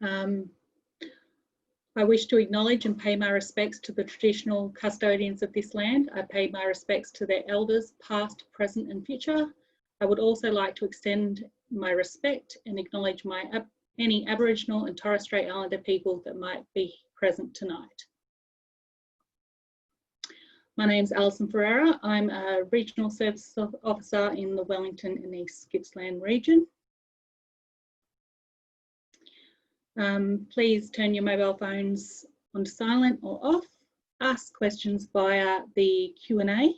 I wish to acknowledge and pay my respects to the traditional custodians of this land. I pay my respects to their elders, past, present and future. I would also like to extend my respect and acknowledge any Aboriginal and Torres Strait Islander people that might be present tonight. My name's Alison Ferreira. I'm a Regional Service Officer in the Wellington and East Gippsland region. Please turn your mobile phones onto silent or off. Ask questions via the Q&A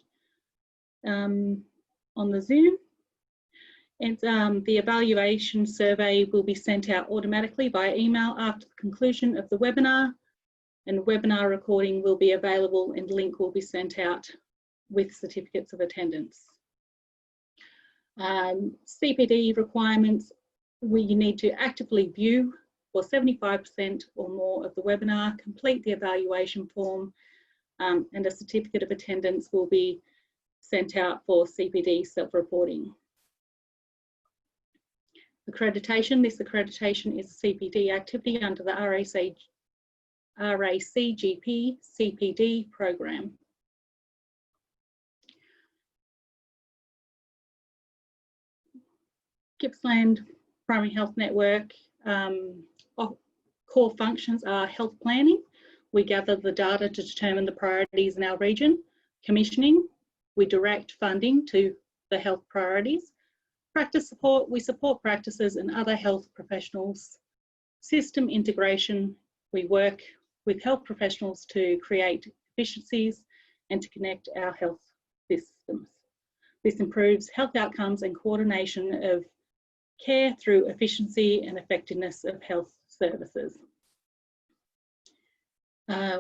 on the Zoom. And the evaluation survey will be sent out automatically by email after the conclusion of the webinar, and the webinar recording will be available and link will be sent out with certificates of attendance. CPD requirements, you need to actively view for 75% or more of the webinar, complete the evaluation form, and a certificate of attendance will be sent out for CPD self-reporting. Accreditation, this accreditation is a CPD activity under the RACGP CPD program. Gippsland Primary Health Network core functions are health planning. We gather the data to determine the priorities in our region. Commissioning, we direct funding to the health priorities. Practice support, we support practices and other health professionals. System integration, we work with health professionals to create efficiencies and to connect our health systems. This improves health outcomes and coordination of care through efficiency and effectiveness of health services.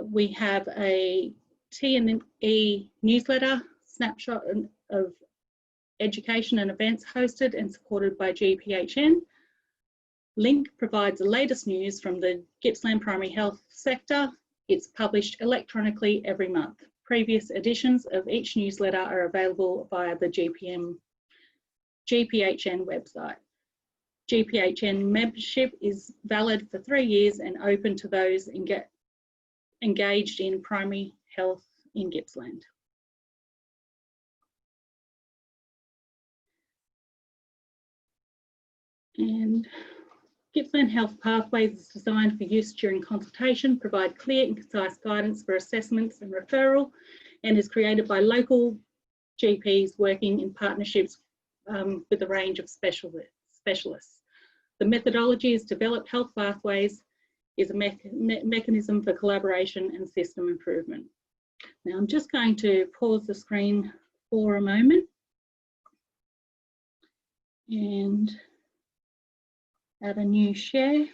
We have a T&E newsletter, snapshot of education and events hosted and supported by GPHN. Link provides the latest news from the Gippsland primary health sector. It's published electronically every month. Previous editions of each newsletter are available via the GPHN website. GPHN membership is valid for 3 years and open to those engaged in primary health in Gippsland. And Gippsland HealthPathways is designed for use during consultation, provide clear and concise guidance for assessments and referral, and is created by local GPs working in partnerships with a range of specialists. The methodology is developed HealthPathways is a mechanism for collaboration and system improvement. Now I'm just going to pause the screen for a moment and add a new share.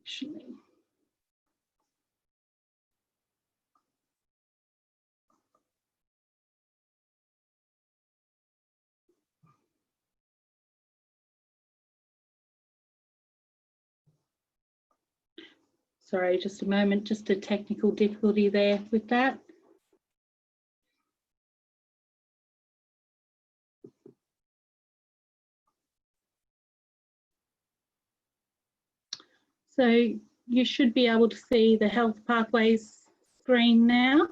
Actually, sorry, just a moment, just a technical difficulty there with that. So you should be able to see the HealthPathways screen now.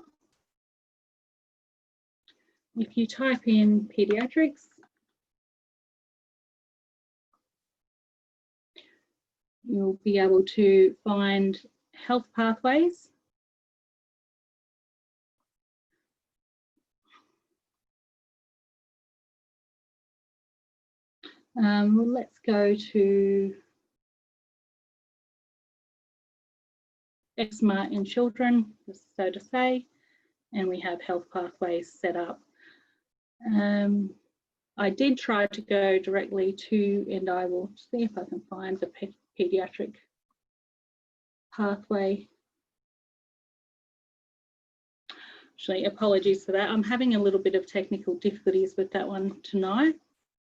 If you type in Paediatrics, you'll be able to find HealthPathways. Well, let's go to eczema in children, so to say, and we have HealthPathways set up. I did try to go directly to, and I will see if I can find the pediatric pathway. Actually, apologies for that. I'm having a little bit of technical difficulties with that one tonight.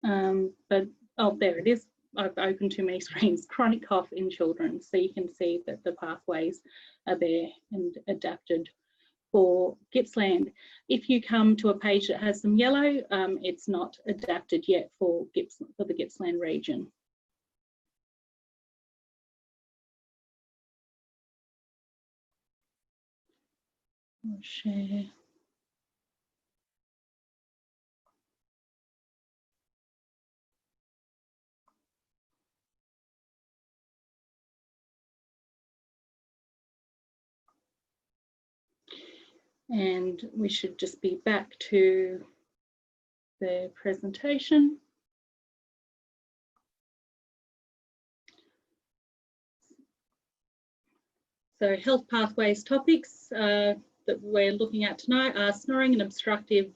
But, oh, there it is. I've opened too many screens. Chronic cough in children. So you can see that the pathways are there and adapted for Gippsland. If you come to a page that has some yellow, it's not adapted yet for the Gippsland region. I'll share. And we should just be back to the presentation. So health pathways topics that we're looking at tonight are snoring and obstructive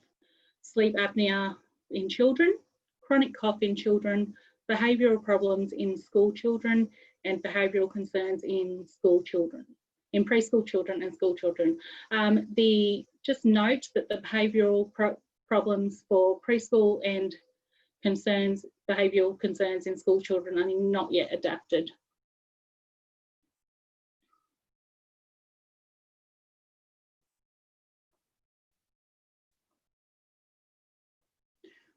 sleep apnea in children, chronic cough in children, behavioural problems in school children, and behavioural concerns in school children, in preschool children and school children. Just note that the behavioural problems for preschool and behavioural concerns in school children are not yet adapted.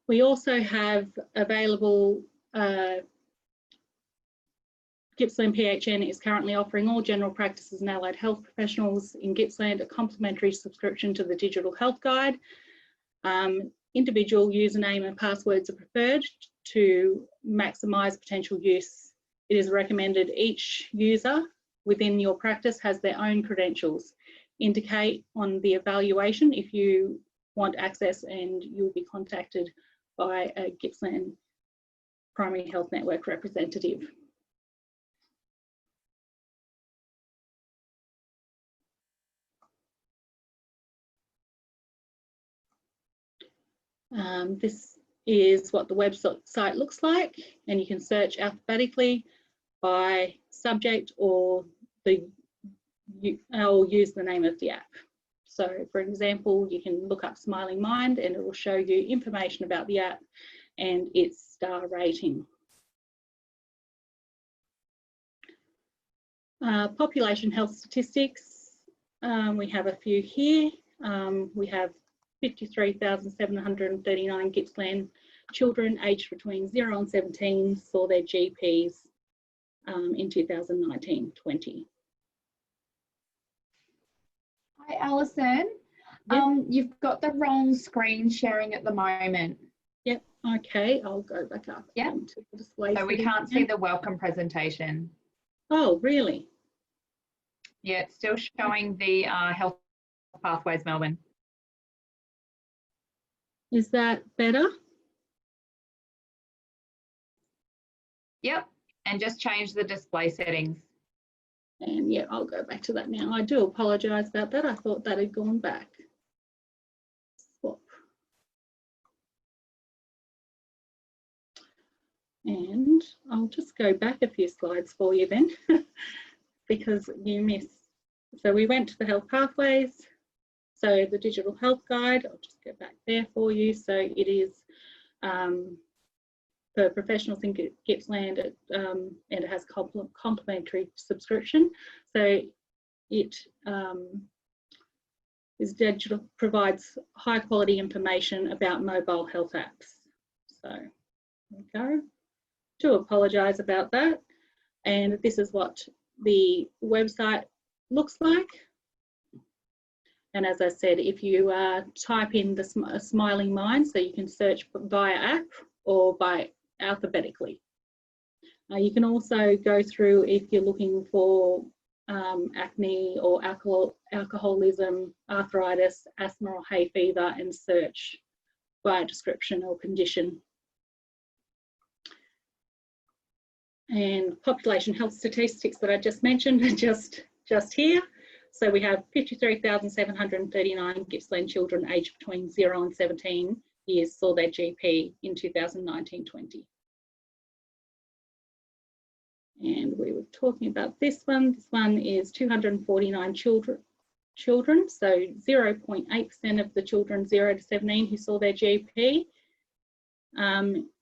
We also have available, Gippsland PHN is currently offering all general practices and allied health professionals in Gippsland a complimentary subscription to the digital health guide. Individual username and passwords are preferred to maximise potential use. It is recommended each user within your practice has their own credentials. Indicate on the evaluation if you want access, and you'll be contacted by a Gippsland Primary Health Network representative. This is what the website looks like, and you can search alphabetically by subject or use the name of the app. So for example, you can look up Smiling Mind and it will show you information about the app and its star rating. Population health statistics, we have a few here. We have 53,739 Gippsland children aged between 0 and 17 saw their GPs in 2019-20. Hi, Alison. Yep. You've got the wrong screen sharing at the moment. Yep, okay, I'll go back up. Yep. To the display. So we can't see the welcome presentation. Oh, really? Yeah, it's still showing the Health Pathways Melbourne. Is that better? Yep, and just change the display settings. And yeah, I'll go back to that now. I do apologise about that. I thought that had gone back. Swap. And I'll just go back a few slides for you then, because you missed. So we went to the Health Pathways. So the digital health guide, I'll just go back there for you. So it is for professionals in Gippsland, and it has complimentary subscription. So it is digital, provides high quality information about mobile health apps. So there we go. Do apologise about that. And this is what the website looks like. And as I said, if you type in the Smiling Mind, so you can search via app or by alphabetically. You can also go through if you're looking for acne or alcoholism, arthritis, asthma or hay fever, and search by description or condition. And population health statistics that I just mentioned are just here. So we have 53,739 Gippsland children aged between 0 and 17 years saw their GP in 2019-20. And we were talking about this one. This one is 249 children. So 0.8% of the children 0 to 17 who saw their GP.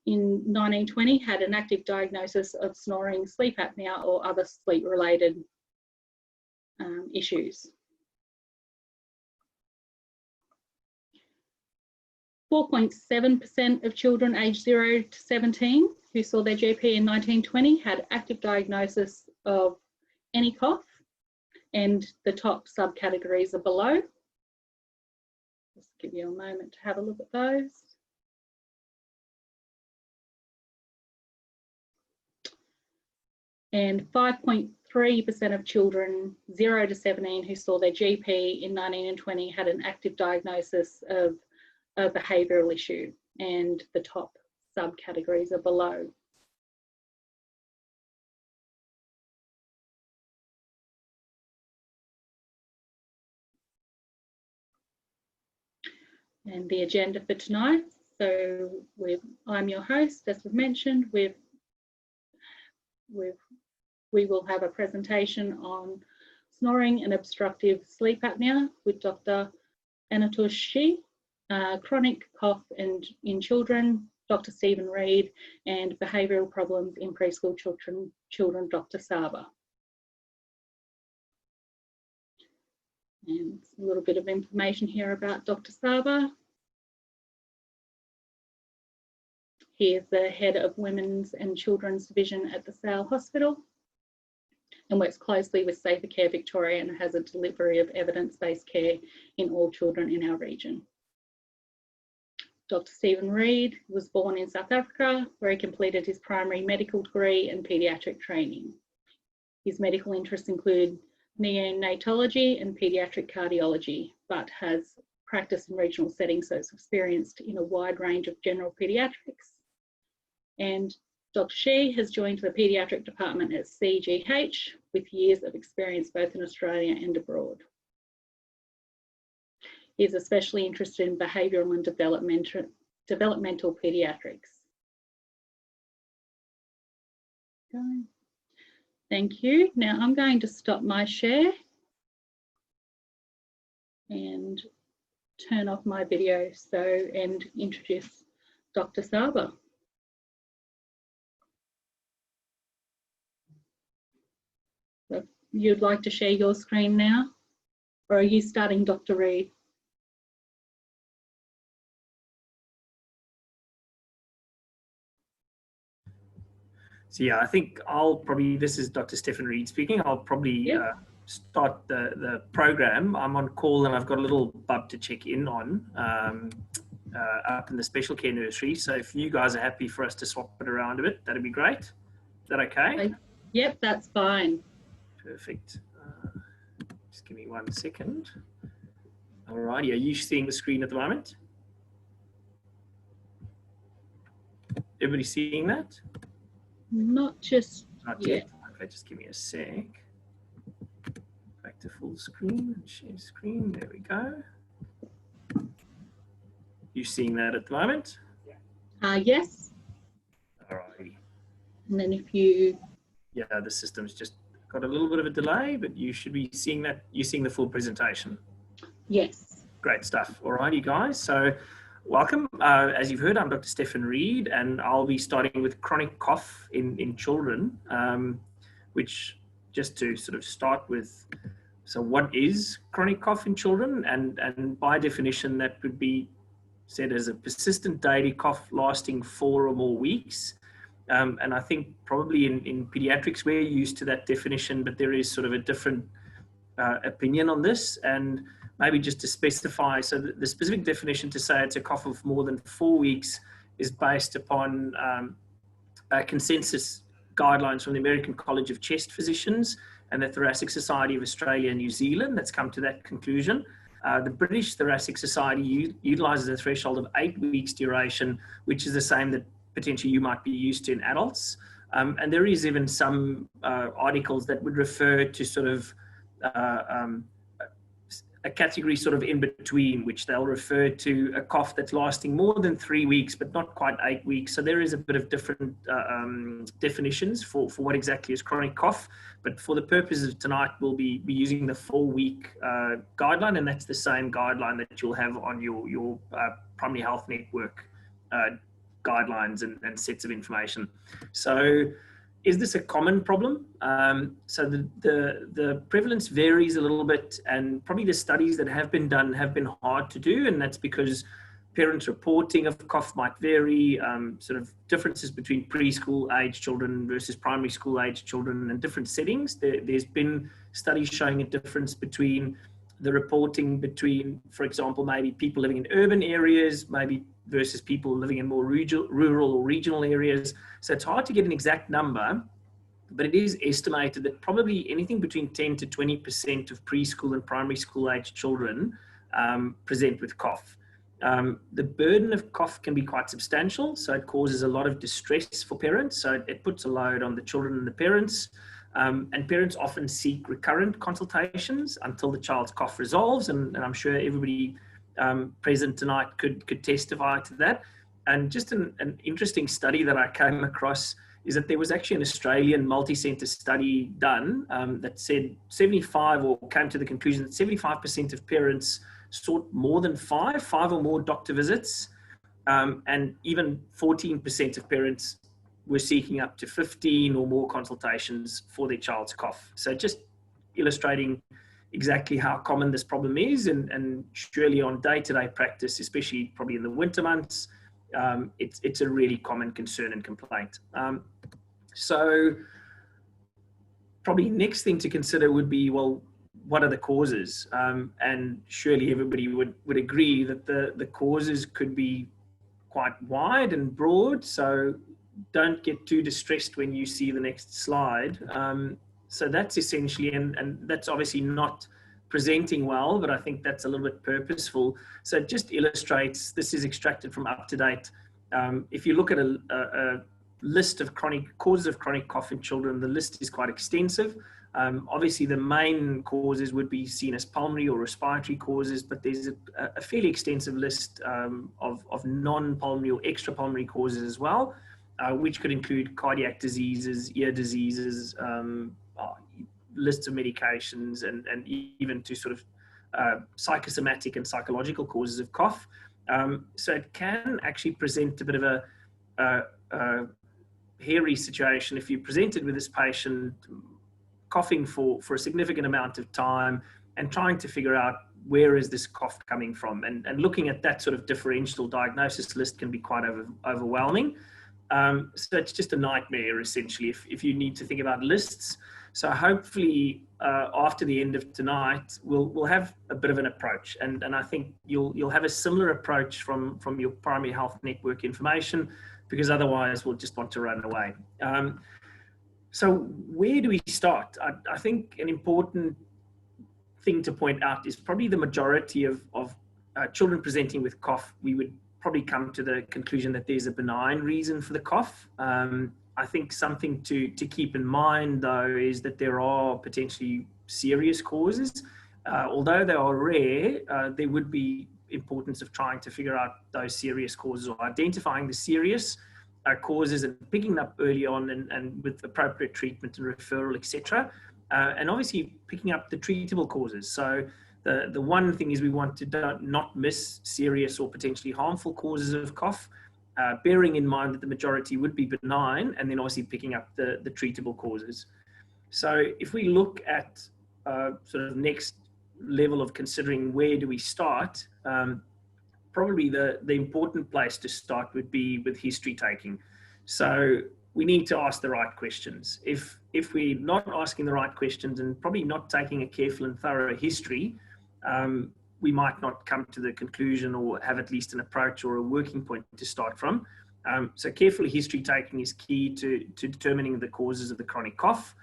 in 1920 had an active diagnosis of snoring, sleep apnea, or other sleep-related issues. 4.7% of children aged 0 to 17 who saw their GP in 1920 had active diagnosis of any cough, and the top subcategories are below. Just give you a moment to have a look at those. And 5.3% of children 0 to 17 who saw their GP in 1920 had an active diagnosis of a behavioural issue, and the top subcategories are below. And the agenda for tonight. So I'm your host, as we've mentioned. We will have a presentation on snoring and obstructive sleep apnea with Dr. Anatosh, chronic cough in children, Dr. Stephen Reid, and behavioural problems in preschool children, Dr. Saba. And a little bit of information here about Dr. Saba. He is the head of Women's and Children's Division at the Sale Hospital and works closely with Safer Care Victoria and has a delivery of evidence-based care in all children in our region. Dr. Stephen Reid was born in South Africa, where he completed his primary medical degree and paediatric training. His medical interests include neonatology and paediatric cardiology, but has practiced in regional settings, so it's experienced in a wide range of general paediatrics. And Dr. Shi has joined the paediatric department at CGH with years of experience both in Australia and abroad. He is especially interested in behavioural and developmental paediatrics. Thank you. Now I'm going to stop my share and turn off my video and introduce Dr. Saba. So you'd like to share your screen now, or are you starting, Dr. Reid? So yeah, I think this is Dr. Stephen Reid speaking. I'll probably start the program. I'm on call and I've got a little bub to check in on up in the special care nursery. So if you guys are happy for us to swap it around a bit, that'd be great. Is that okay? Yep, that's fine. Perfect. Just give me 1 second. All righty, are you seeing the screen at the moment? Everybody seeing that? Not yet. Okay, just give me a sec. Back to full screen, share screen, there we go. You seeing that at the moment? Yes. All righty. And then if you... Yeah, the system's just got a little bit of a delay, but you should be seeing that. You're seeing the full presentation. Yes. Great stuff. All righty, guys. So welcome. As you've heard, I'm Dr. Stephen Reid, and I'll be starting with chronic cough in children, which, just to sort of start with, so what is chronic cough in children? And by definition, that would be said as a persistent daily cough lasting 4 or more weeks. And I think probably in pediatrics, we're used to that definition, but there is sort of a different opinion on this. And maybe just to specify, so the specific definition to say it's a cough of more than 4 weeks is based upon consensus guidelines from the American College of Chest Physicians and the Thoracic Society of Australia and New Zealand that's come to that conclusion. The British Thoracic Society utilises a threshold of 8 weeks duration, which is the same that potentially you might be used to in adults. And there is even some articles that would refer to sort of a category sort of in between, which they'll refer to a cough that's lasting more than 3 weeks, but not quite 8 weeks. So there is a bit of different definitions for what exactly is chronic cough. But for the purposes of tonight, we'll be using the 4-week guideline, and that's the same guideline that you'll have on your primary health network guidelines and sets of information. So is this a common problem? So the prevalence varies a little bit, and probably the studies that have been done have been hard to do, and that's because parents reporting of cough might vary, sort of differences between preschool age children versus primary school age children in different settings. There's been studies showing a difference between the reporting between, for example, maybe people living in urban areas, maybe versus people living in more rural or regional areas. So it's hard to get an exact number, but it is estimated that probably anything between 10 to 20% of preschool and primary school age children present with cough. The burden of cough can be quite substantial, so it causes a lot of distress for parents. So it puts a load on the children and the parents. And parents often seek recurrent consultations until the child's cough resolves, and I'm sure everybody present tonight could testify to that. And just an interesting study that I came across is that there was actually an Australian multi-centre study done that said 75, or came to the conclusion that 75% of parents sought more than five or more doctor visits, and even 14% of parents were seeking up to 15 or more consultations for their child's cough. So just illustrating exactly how common this problem is, and surely on day-to-day practice, especially probably in the winter months, it's a really common concern and complaint. So probably next thing to consider would be, well, what are the causes? And surely everybody would agree that the causes could be quite wide and broad. So don't get too distressed when you see the next slide. So that's essentially, and that's obviously not presenting well, but I think that's a little bit purposeful. So it just illustrates, this is extracted from UpToDate. If you look at a list of causes of chronic cough in children, the list is quite extensive. Obviously, the main causes would be seen as pulmonary or respiratory causes, but there's a fairly extensive list of non-pulmonary or extrapulmonary causes as well, which could include cardiac diseases, ear diseases, lists of medications, and even to sort of psychosomatic and psychological causes of cough. So it can actually present a bit of a hairy situation if you presented with this patient coughing for a significant amount of time and trying to figure out where is this cough coming from, and looking at that sort of differential diagnosis list can be quite overwhelming. So it's just a nightmare essentially if you need to think about lists. So hopefully after the end of tonight we'll have a bit of an approach, and I think you'll have a similar approach from your primary health network information, because otherwise we'll just want to run away. So where do we start? I think an important thing to point out is probably the majority of children presenting with cough, we would probably come to the conclusion that there's a benign reason for the cough. I think something to keep in mind though is that there are potentially serious causes. Although they are rare, there would be importance of trying to figure out those serious causes, or identifying the serious causes and picking up early on and with appropriate treatment and referral, etc. And obviously picking up the treatable causes. So the one thing is we want to not miss serious or potentially harmful causes of cough, bearing in mind that the majority would be benign, and then obviously picking up the treatable causes. So if we look at sort of next level of considering where do we start, probably the important place to start would be with history taking. So we need to ask the right questions. If we're not asking the right questions and probably not taking a careful and thorough history, we might not come to the conclusion or have at least an approach or a working point to start from. So careful history taking is key to determining the causes of the chronic cough.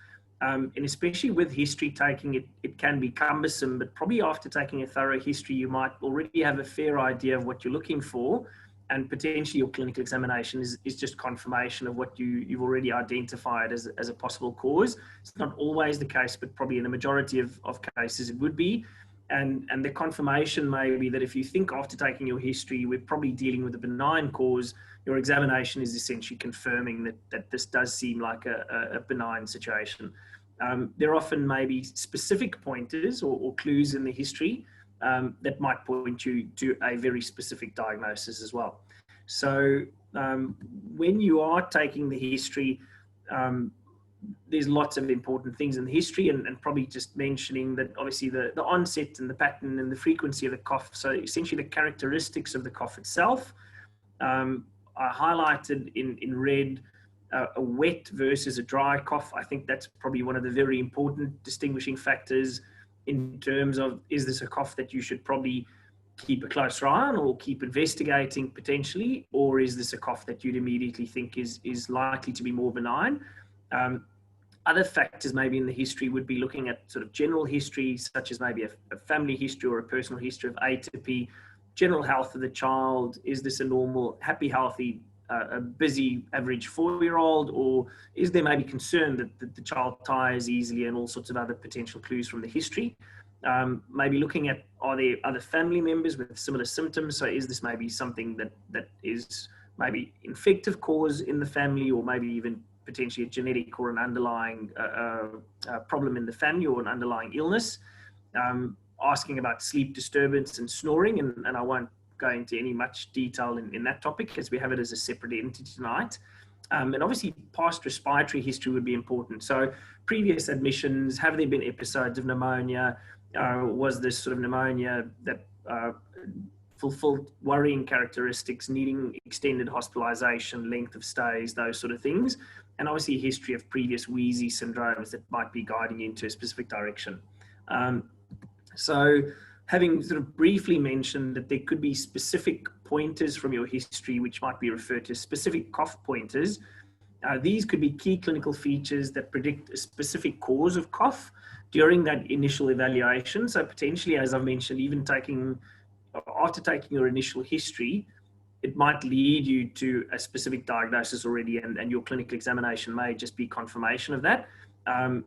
And especially with history taking, it can be cumbersome, but probably after taking a thorough history, you might already have a fair idea of what you're looking for, and potentially your clinical examination is just confirmation of what you've already identified as a possible cause. It's not always the case, but probably in the majority of cases it would be. And the confirmation may be that if you think after taking your history, we're probably dealing with a benign cause, your examination is essentially confirming that this does seem like a benign situation. There often may be specific pointers or clues in the history that might point you to a very specific diagnosis as well. So when you are taking the history, there's lots of important things in the history, and probably just mentioning that obviously the onset and the pattern and the frequency of the cough. So essentially the characteristics of the cough itself. I highlighted in red a wet versus a dry cough. I think that's probably one of the very important distinguishing factors in terms of, is this a cough that you should probably keep a closer eye on or keep investigating potentially, or is this a cough that you'd immediately think is likely to be more benign? Other factors maybe in the history would be looking at sort of general history, such as maybe a family history or a personal history of atopy, general health of the child. Is this a normal, happy, healthy, a busy, average 4-year-old, or is there maybe concern that the child tires easily, and all sorts of other potential clues from the history? Maybe looking at, are there other family members with similar symptoms? So is this maybe something that is maybe infective cause in the family, or maybe even potentially a genetic or an underlying problem in the family, or an underlying illness? Asking about sleep disturbance and snoring, and I won't go into any much detail in that topic, as we have it as a separate entity tonight. And obviously past respiratory history would be important. So previous admissions, have there been episodes of pneumonia? Was this sort of pneumonia that fulfilled worrying characteristics, needing extended hospitalization, length of stays, those sort of things? And obviously a history of previous wheezy syndromes that might be guiding you into a specific direction. So having sort of briefly mentioned that there could be specific pointers from your history, which might be referred to as specific cough pointers, these could be key clinical features that predict a specific cause of cough during that initial evaluation. So potentially, as I've mentioned, even after taking your initial history, it might lead you to a specific diagnosis already, and your clinical examination may just be confirmation of that.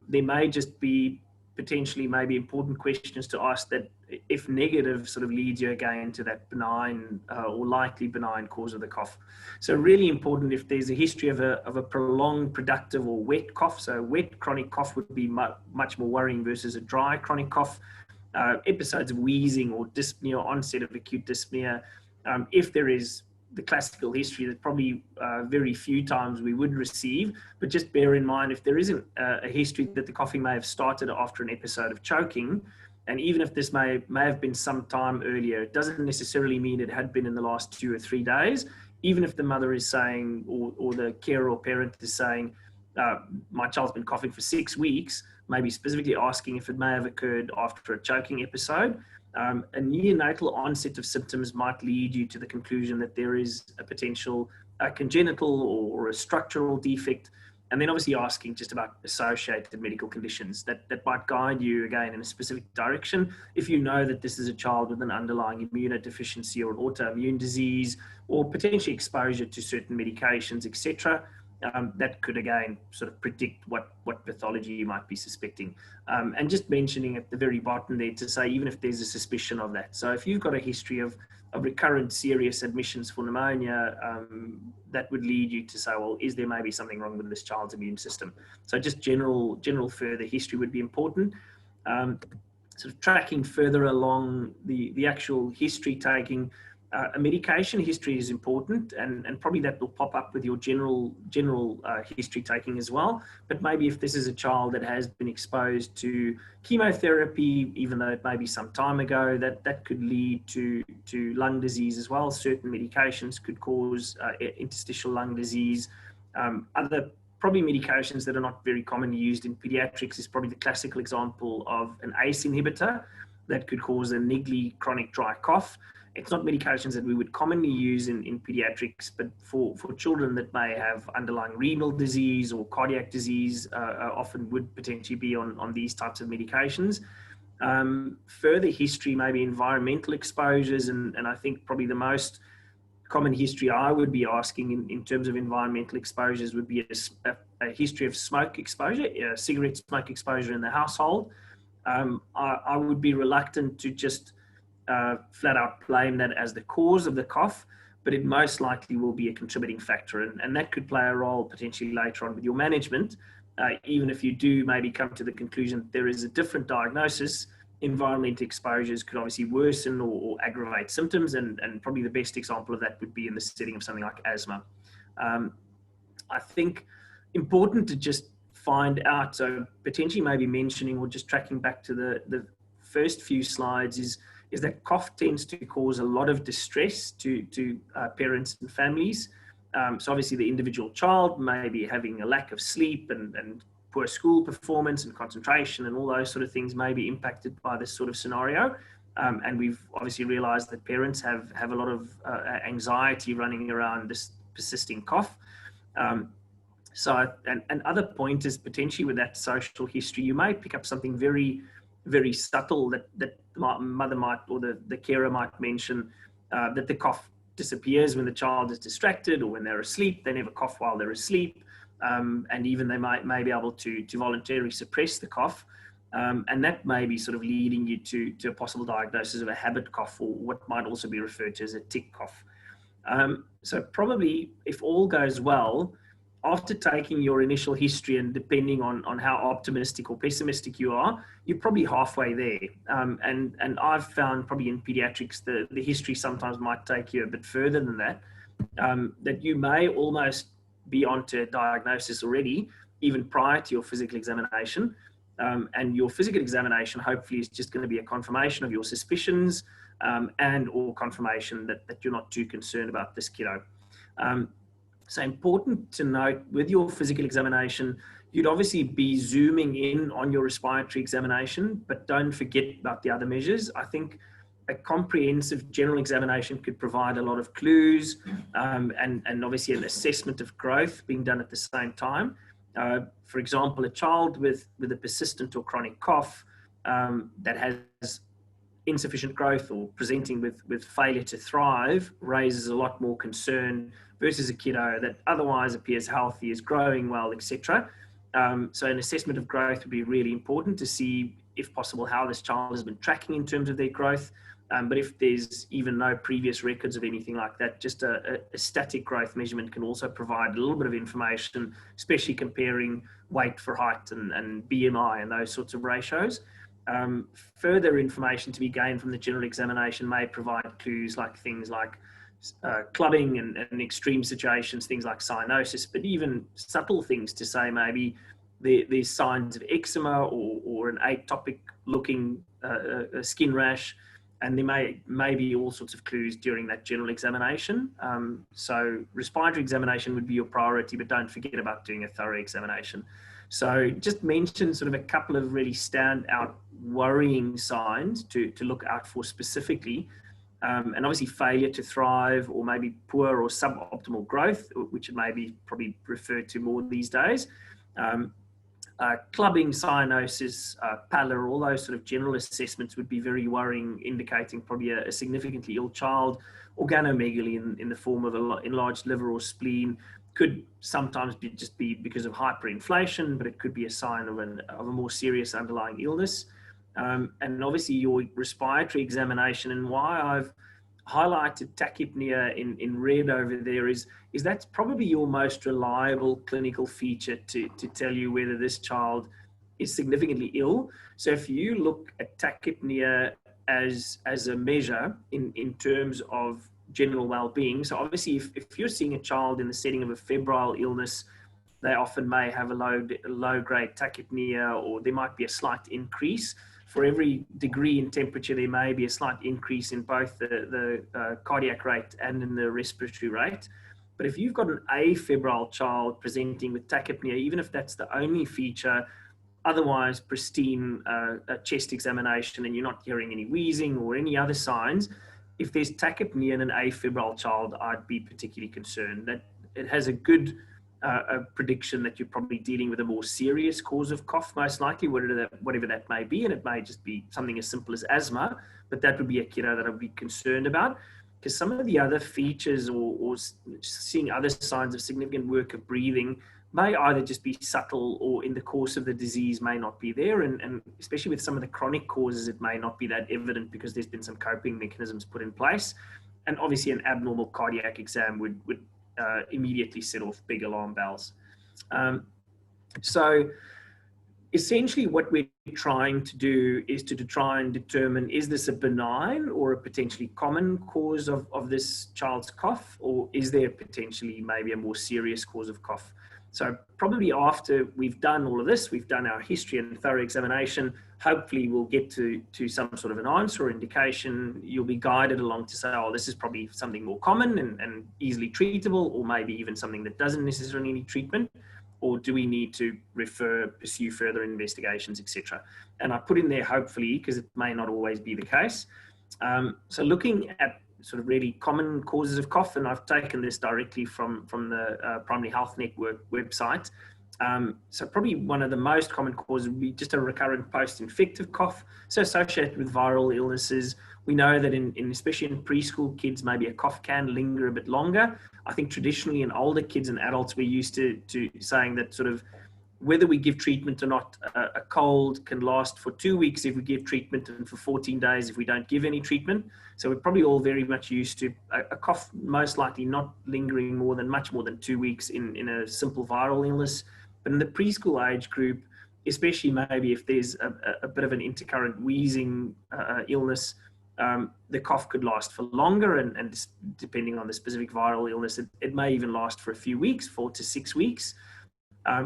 There may just be potentially maybe important questions to ask that, if negative, sort of leads you again to that benign or likely benign cause of the cough. So really important, if there's a history of a prolonged productive or wet cough. So wet chronic cough would be much more worrying versus a dry chronic cough. Episodes of wheezing or dyspnea, onset of acute dyspnea. If there is the classical history, that probably very few times we would receive, but just bear in mind, if there isn't a history that the coughing may have started after an episode of choking, and even if this may have been some time earlier, it doesn't necessarily mean it had been in the last 2 or 3 days. Even if the mother is saying, or the carer or parent is saying, my child's been coughing for 6 weeks, maybe specifically asking if it may have occurred after a choking episode. A neonatal onset of symptoms might lead you to the conclusion that there is a potential congenital or a structural defect, and then obviously asking just about associated medical conditions that might guide you again in a specific direction. If you know that this is a child with an underlying immunodeficiency or an autoimmune disease, or potentially exposure to certain medications, etc., that could again sort of predict what pathology you might be suspecting. And just mentioning at the very bottom there to say, even if there's a suspicion of that. So if you've got a history of recurrent serious admissions for pneumonia, that would lead you to say, well, is there maybe something wrong with this child's immune system? So just general further history would be important. Sort of tracking further along the actual history taking. A medication history is important, and probably that will pop up with your general history taking as well. But maybe if this is a child that has been exposed to chemotherapy, even though it may be some time ago, that could lead to lung disease as well. Certain medications could cause interstitial lung disease. Other probably medications that are not very commonly used in pediatrics is probably the classical example of an ACE inhibitor that could cause a niggly chronic dry cough. It's not medications that we would commonly use in pediatrics, but for children that may have underlying renal disease or cardiac disease, often would potentially be on these types of medications. Further history, maybe environmental exposures, and I think probably the most common history I would be asking in terms of environmental exposures would be a history of smoke exposure, cigarette smoke exposure in the household. I would be reluctant to just flat out blame that as the cause of the cough, but it most likely will be a contributing factor, and that could play a role potentially later on with your management, even if you do maybe come to the conclusion that there is a different diagnosis environment exposures could obviously worsen or aggravate symptoms, and probably the best example of that would be in the setting of something like asthma. I think important to just find out, so potentially maybe mentioning or just tracking back to the first few slides is that cough tends to cause a lot of distress to parents and families. So obviously the individual child may be having a lack of sleep and poor school performance and concentration and all those sort of things may be impacted by this sort of scenario. And we've obviously realized that parents have a lot of anxiety running around this persisting cough. So, and other point is potentially with that social history, you may pick up something very, very subtle that the mother might, or the carer might mention, that the cough disappears when the child is distracted or when they're asleep. They never cough while they're asleep. And even they may be able to voluntarily suppress the cough. And that may be sort of leading you to a possible diagnosis of a habit cough, or what might also be referred to as a tick cough. So probably, if all goes well, after taking your initial history and depending on how optimistic or pessimistic you are, you're probably halfway there. And I've found probably in pediatrics, the history sometimes might take you a bit further than that, that you may almost be onto a diagnosis already, even prior to your physical examination. And your physical examination hopefully is just going to be a confirmation of your suspicions, and or confirmation that you're not too concerned about this kiddo. So important to note with your physical examination, you'd obviously be zooming in on your respiratory examination, but don't forget about the other measures. I think a comprehensive general examination could provide a lot of clues, and obviously an assessment of growth being done at the same time. For example, a child with a persistent or chronic cough that has insufficient growth or presenting with failure to thrive raises a lot more concern versus a kiddo that otherwise appears healthy, is growing well, etc. So an assessment of growth would be really important to see, if possible, how this child has been tracking in terms of their growth. But if there's even no previous records of anything like that, just a static growth measurement can also provide a little bit of information, especially comparing weight for height and BMI and those sorts of ratios. Further information to be gained from the general examination may provide clues like things like clubbing and extreme situations, things like cyanosis, but even subtle things to say maybe there's signs of eczema or an atopic looking skin rash, and there may be all sorts of clues during that general examination. So respiratory examination would be your priority, but don't forget about doing a thorough examination. So just mention sort of a couple of really standout worrying signs to look out for specifically. And obviously failure to thrive, or maybe poor or suboptimal growth, which it may be probably referred to more these days. Clubbing, cyanosis, pallor, all those sort of general assessments would be very worrying, indicating probably a significantly ill child. Organomegaly in the form of an enlarged liver or spleen could sometimes just be because of hyperinflation, but it could be a sign of a more serious underlying illness. And obviously your respiratory examination, and why I've highlighted tachypnea in red over there is that's probably your most reliable clinical feature to tell you whether this child is significantly ill. So if you look at tachypnea as a measure in terms of general well-being, so obviously if you're seeing a child in the setting of a febrile illness, they often may have a low-grade tachypnea, or there might be a slight increase. For every degree in temperature, there may be a slight increase in both the cardiac rate and in the respiratory rate. But if you've got an afebrile child presenting with tachypnea, even if that's the only feature, otherwise pristine chest examination, and you're not hearing any wheezing or any other signs, if there's tachypnea in an afebrile child, I'd be particularly concerned. That it has a good a prediction that you're probably dealing with a more serious cause of cough, most likely, whatever that may be. And it may just be something as simple as asthma, but that would be a kiddo that I'd be concerned about, because some of the other features or seeing other signs of significant work of breathing may either just be subtle, or in the course of the disease may not be there. And especially with some of the chronic causes, it may not be that evident because there's been some coping mechanisms put in place. And obviously an abnormal cardiac exam would immediately set off big alarm bells. So essentially what we're trying to do is to try and determine, is this a benign or a potentially common cause of this child's cough, or is there potentially maybe a more serious cause of cough? So probably after we've done all of this, we've done our history and thorough examination, hopefully we'll get to some sort of an answer or indication. You'll be guided along to say, oh, this is probably something more common and easily treatable, or maybe even something that doesn't necessarily need treatment. Or do we need to pursue further investigations, etc.? And I put in there hopefully, because it may not always be the case. So looking at sort of really common causes of cough, and I've taken this directly from the Primary Health Network website. So probably one of the most common causes would be just a recurrent post-infective cough, so associated with viral illnesses. We know that especially in preschool kids, maybe a cough can linger a bit longer. I think traditionally in older kids and adults, we're used to saying that sort of whether we give treatment or not, a cold can last for 2 weeks if we give treatment, and for 14 days if we don't give any treatment. So we're probably all very much used to a cough most likely not lingering much more than 2 weeks in a simple viral illness. But in the preschool age group, especially maybe if there's a bit of an intercurrent wheezing illness, the cough could last for longer, and depending on the specific viral illness, it may even last for a few weeks, 4 to 6 weeks.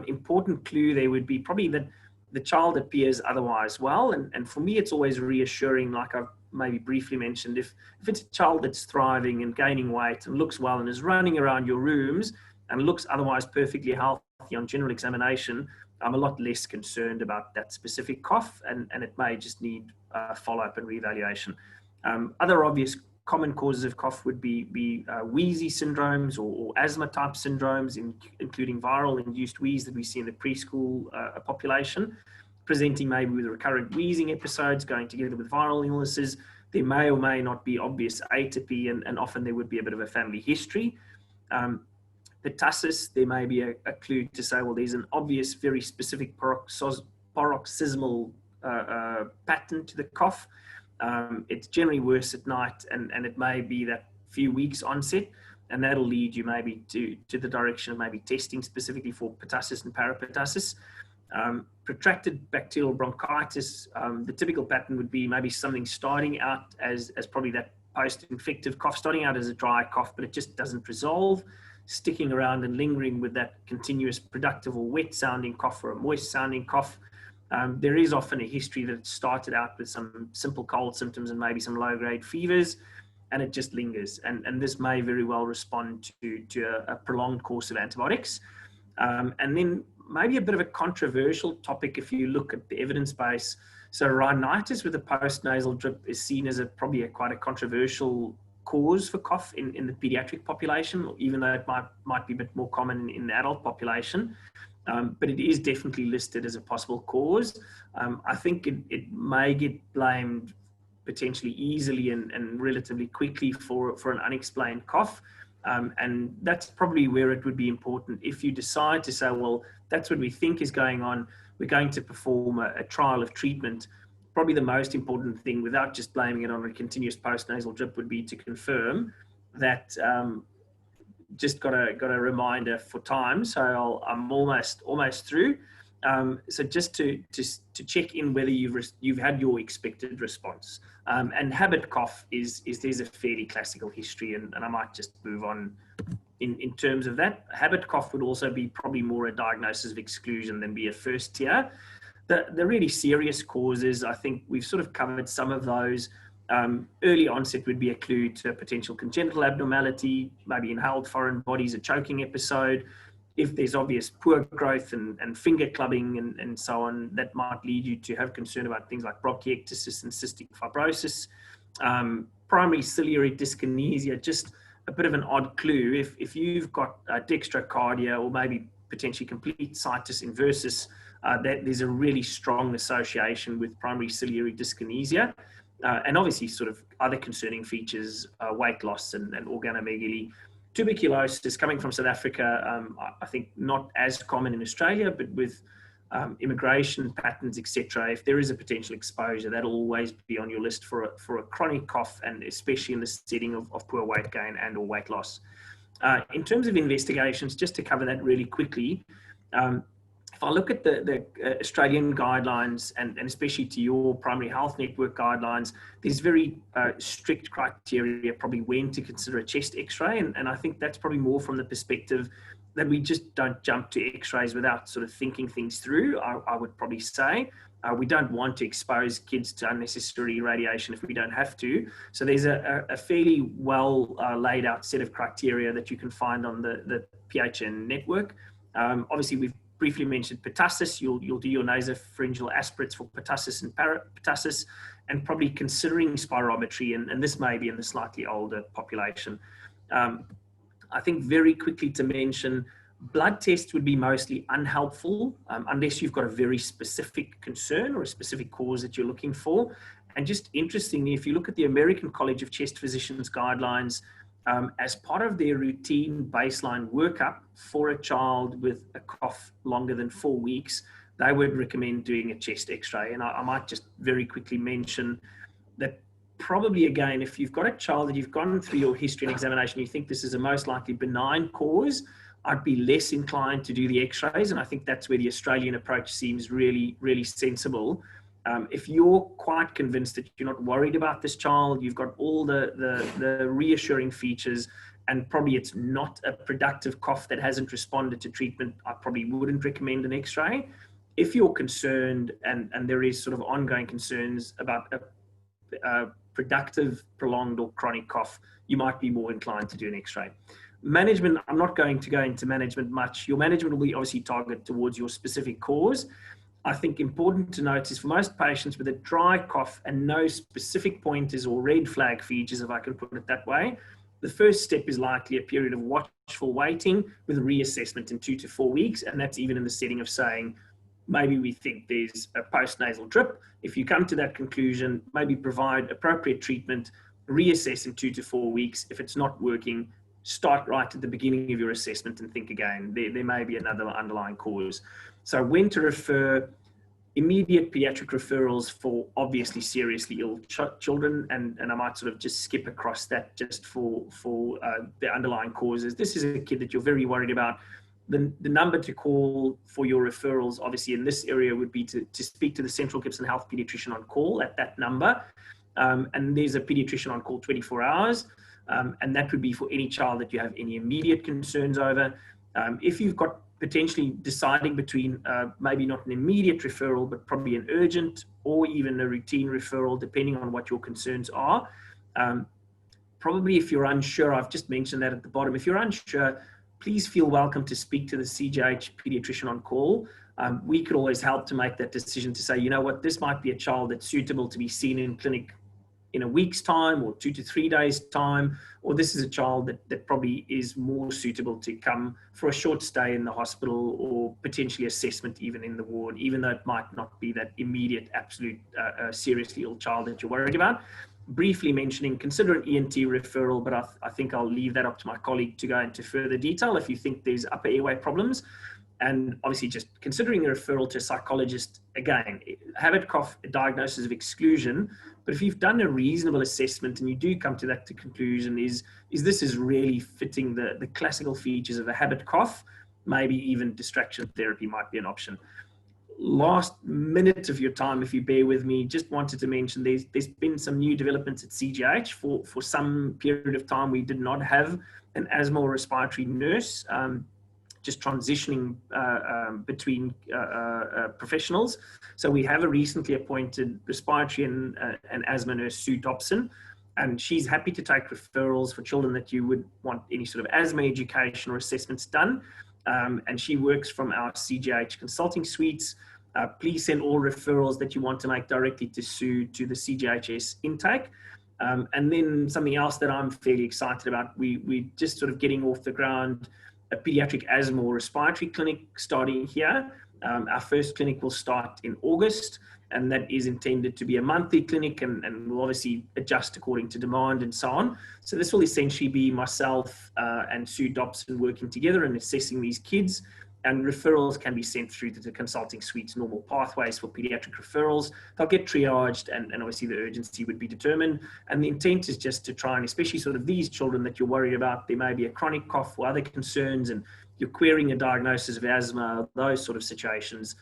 Important clue there would be probably that the child appears otherwise well, and for me it's always reassuring, like I've maybe briefly mentioned, if it's a child that's thriving and gaining weight and looks well and is running around your rooms and looks otherwise perfectly healthy on general examination, I'm a lot less concerned about that specific cough, and it may just need follow-up and reevaluation. Other obvious common causes of cough would be wheezy syndromes or asthma type syndromes, including viral induced wheeze that we see in the preschool population, presenting maybe with recurrent wheezing episodes going together with viral illnesses. There may or may not be obvious atopy, and often there would be a bit of a family history. Pertussis, there may be a clue to say, well, there's an obvious, very specific paroxysmal pattern to the cough. It's generally worse at night, and it may be that few weeks onset, and that'll lead you maybe to the direction of maybe testing specifically for pertussis and parapertussis. Protracted bacterial bronchitis, the typical pattern would be maybe something starting out as probably that post-infective cough, starting out as a dry cough, but it just doesn't resolve, sticking around and lingering with that continuous productive or wet sounding cough or a moist sounding cough. There is often a history that it started out with some simple cold symptoms and maybe some low-grade fevers, and it just lingers. And this may very well respond to a prolonged course of antibiotics. And then maybe a bit of a controversial topic if you look at the evidence base. So rhinitis with a post-nasal drip is seen as probably quite a controversial cause for cough in the pediatric population, even though it might be a bit more common in the adult population. But it is definitely listed as a possible cause. I think it may get blamed potentially easily and relatively quickly for an unexplained cough. And that's probably where it would be important. If you decide to say, well, that's what we think is going on, we're going to perform a trial of treatment, probably the most important thing, without just blaming it on a continuous post-nasal drip, would be to confirm that just got a reminder for time. So I'm almost through. So just to check in whether you've had your expected response. And habit cough there's a fairly classical history, and I might just move on in terms of that. Habit cough would also be probably more a diagnosis of exclusion than be a first tier. The really serious causes, I think we've sort of covered some of those. Early onset would be a clue to a potential congenital abnormality, maybe inhaled foreign bodies, a choking episode. If there's obvious poor growth and finger clubbing and so on, that might lead you to have concern about things like bronchiectasis and cystic fibrosis. Primary ciliary dyskinesia, just a bit of an odd clue. If you've got dextrocardia or maybe potentially complete situs inversus, that there's a really strong association with primary ciliary dyskinesia. And obviously sort of other concerning features, weight loss and organomegaly. Tuberculosis coming from South Africa, I think not as common in Australia, but with immigration patterns, etc. If there is a potential exposure, that'll always be on your list for a chronic cough, and especially in the setting of poor weight gain and or weight loss. In terms of investigations, just to cover that really quickly, if I look at the Australian guidelines and especially to your primary health network guidelines, there's very strict criteria probably when to consider a chest x-ray. And I think that's probably more from the perspective that we just don't jump to x-rays without sort of thinking things through, I would probably say. We don't want to expose kids to unnecessary radiation if we don't have to. So there's a fairly well laid out set of criteria that you can find on the PHN network. Obviously, we've briefly mentioned pertussis. You'll do your nasopharyngeal aspirates for pertussis and parapertussis, and probably considering spirometry, and this may be in the slightly older population. I think very quickly to mention, blood tests would be mostly unhelpful unless you've got a very specific concern or a specific cause that you're looking for. And just interestingly, if you look at the American College of Chest Physicians guidelines, as part of their routine baseline workup for a child with a cough longer than 4 weeks, they would recommend doing a chest x-ray. And I might just very quickly mention that probably, again, if you've got a child that you've gone through your history and examination, you think this is a most likely benign cause, I'd be less inclined to do the x-rays. And I think that's where the Australian approach seems really, really sensible. If you're quite convinced that you're not worried about this child, you've got all the reassuring features, and probably it's not a productive cough that hasn't responded to treatment, I probably wouldn't recommend an x-ray. If you're concerned and there is sort of ongoing concerns about a productive, prolonged or chronic cough, you might be more inclined to do an x-ray. Management, I'm not going to go into management much. Your management will be obviously targeted towards your specific cause. I think important to note is for most patients with a dry cough and no specific pointers or red flag features, if I can put it that way, the first step is likely a period of watchful waiting with reassessment in 2 to 4 weeks. And that's even in the setting of saying, maybe we think there's a postnasal drip. If you come to that conclusion, maybe provide appropriate treatment, reassess in 2 to 4 weeks. If it's not working, start right at the beginning of your assessment and think again. There may be another underlying cause. So when to refer: immediate pediatric referrals for obviously seriously ill children, and I might sort of just skip across that just for the underlying causes. This is a kid that you're very worried about. The number to call for your referrals, obviously in this area, would be to speak to the Central Gibson Health pediatrician on call at that number. And there's a pediatrician on call 24 hours. And that would be for any child that you have any immediate concerns over. If you've got potentially deciding between maybe not an immediate referral, but probably an urgent or even a routine referral, depending on what your concerns are. Probably if you're unsure, I've just mentioned that at the bottom, if you're unsure, please feel welcome to speak to the CGH pediatrician on call. We could always help to make that decision to say, you know what, this might be a child that's suitable to be seen in clinic in a week's time or 2 to 3 days time, or this is a child that probably is more suitable to come for a short stay in the hospital or potentially assessment even in the ward, even though it might not be that immediate, absolute, seriously ill child that you're worried about. Briefly mentioning, consider an ENT referral, but I think I'll leave that up to my colleague to go into further detail if you think there's upper airway problems. And obviously just considering a referral to a psychologist, again, habit cough, a diagnosis of exclusion, but if you've done a reasonable assessment and you do come to that conclusion, is this is really fitting the classical features of a habit cough, maybe even distraction therapy might be an option. Last minute of your time, if you bear with me, just wanted to mention there's been some new developments at CGH. For some period of time, we did not have an asthma or respiratory nurse, just transitioning between professionals. So we have a recently appointed respiratory and asthma nurse, Sue Dobson, and she's happy to take referrals for children that you would want any sort of asthma education or assessments done. And she works from our CGH consulting suites. Please send all referrals that you want to make directly to Sue to the CGHS intake. And then something else that I'm fairly excited about, we're just sort of getting off the ground a pediatric asthma or respiratory clinic starting here. Our first clinic will start in August, and that is intended to be a monthly clinic, and we'll obviously adjust according to demand and so on. So this will essentially be myself and Sue Dobson working together and assessing these kids, and referrals can be sent through to the consulting suite's normal pathways for pediatric referrals. They'll get triaged, and obviously the urgency would be determined. And the intent is just to try and, especially sort of these children that you're worried about, there may be a chronic cough or other concerns, and you're querying a diagnosis of asthma, those sort of situations,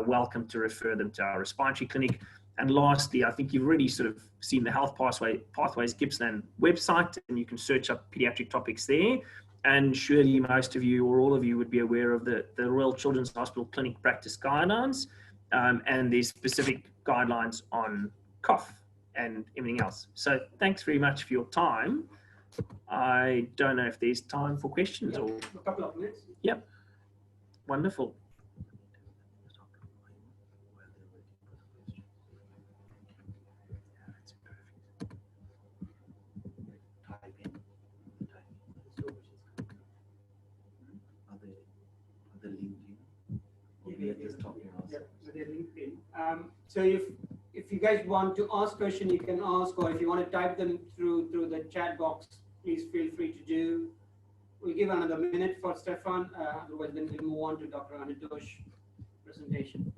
welcome to refer them to our respiratory clinic. And lastly, I think you've already sort of seen the Pathways Gippsland website, and you can search up pediatric topics there. And surely most of you or all of you would be aware of the Royal Children's Hospital Clinic Practice Guidelines, and there's specific guidelines on cough and everything else. So thanks very much for your time. I don't know if there's time for questions or a couple of minutes. Yep. Wonderful. So if you guys want to ask questions, you can ask, or if you want to type them through the chat box, please feel free to do. We'll give another minute for Stefan, otherwise then we'll move on to Dr. Anitosh's presentation.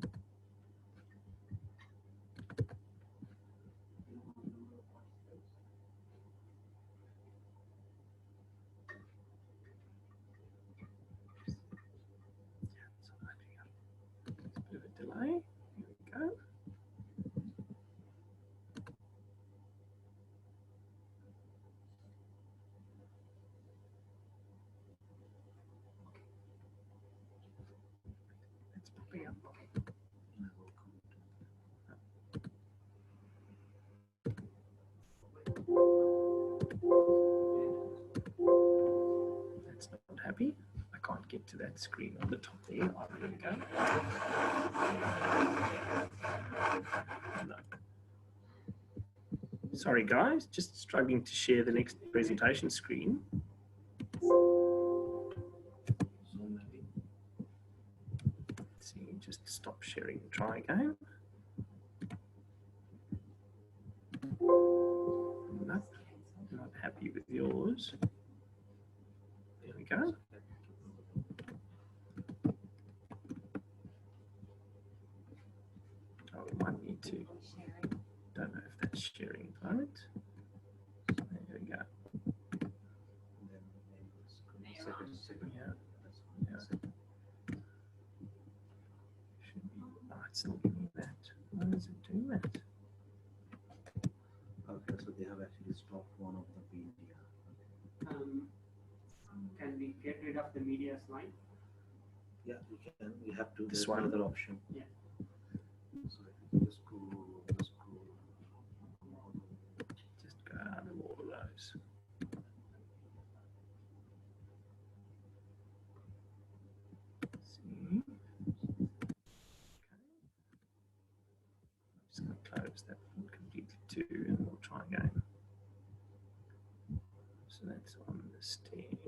Bit of a delay. Here we go. It's popping up. That's not happy. I can't get to that screen on the top there. Oh, there we go. No. Sorry guys, just struggling to share the next presentation screen. Let's see, just stop sharing and try again. Nope, not happy with yours. There we go. Oh, we might need to. Don't know if that's sharing at the moment. There we go. Yeah. Yeah. Should be. Oh, it's not giving me that. Why is it doing that? Okay, so they have actually stopped one of the media. Can we get rid of the media slide? Yeah, we can. We have to. This There's one? another option. Yeah. So if you just go. Just go out of all of those. See. I'm just going to close that one completely too, and we'll try again. So that's on the stick.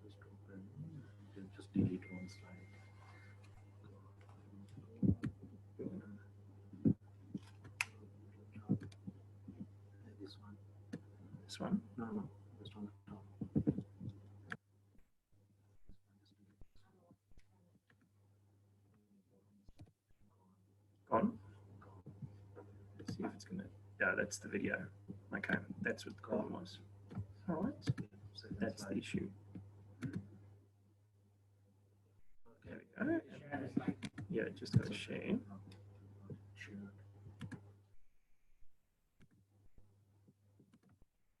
Just open. You can just delete one slide. This one. This one. No, just on the top. Gone. Let's see if it's going to. Yeah, that's the video. Okay, that's what the column was. All right. So That's the issue. There we go. Share the slide. Yeah, just go share.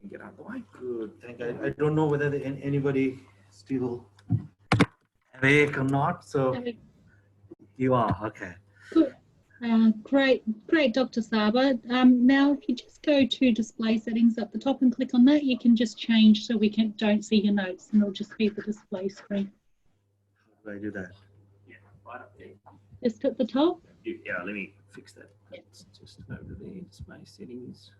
Get out of the way. Good. Thank you. I don't know whether anybody still awake or not. So you are okay. Good. Great, Dr. Saba. Now, if you just go to display settings at the top and click on that, you can just change so we don't see your notes, and it'll just be the display screen. How do I do that? Yeah, right up there. Just at the top. Yeah, let me fix that. Yeah. It's just over there, display settings.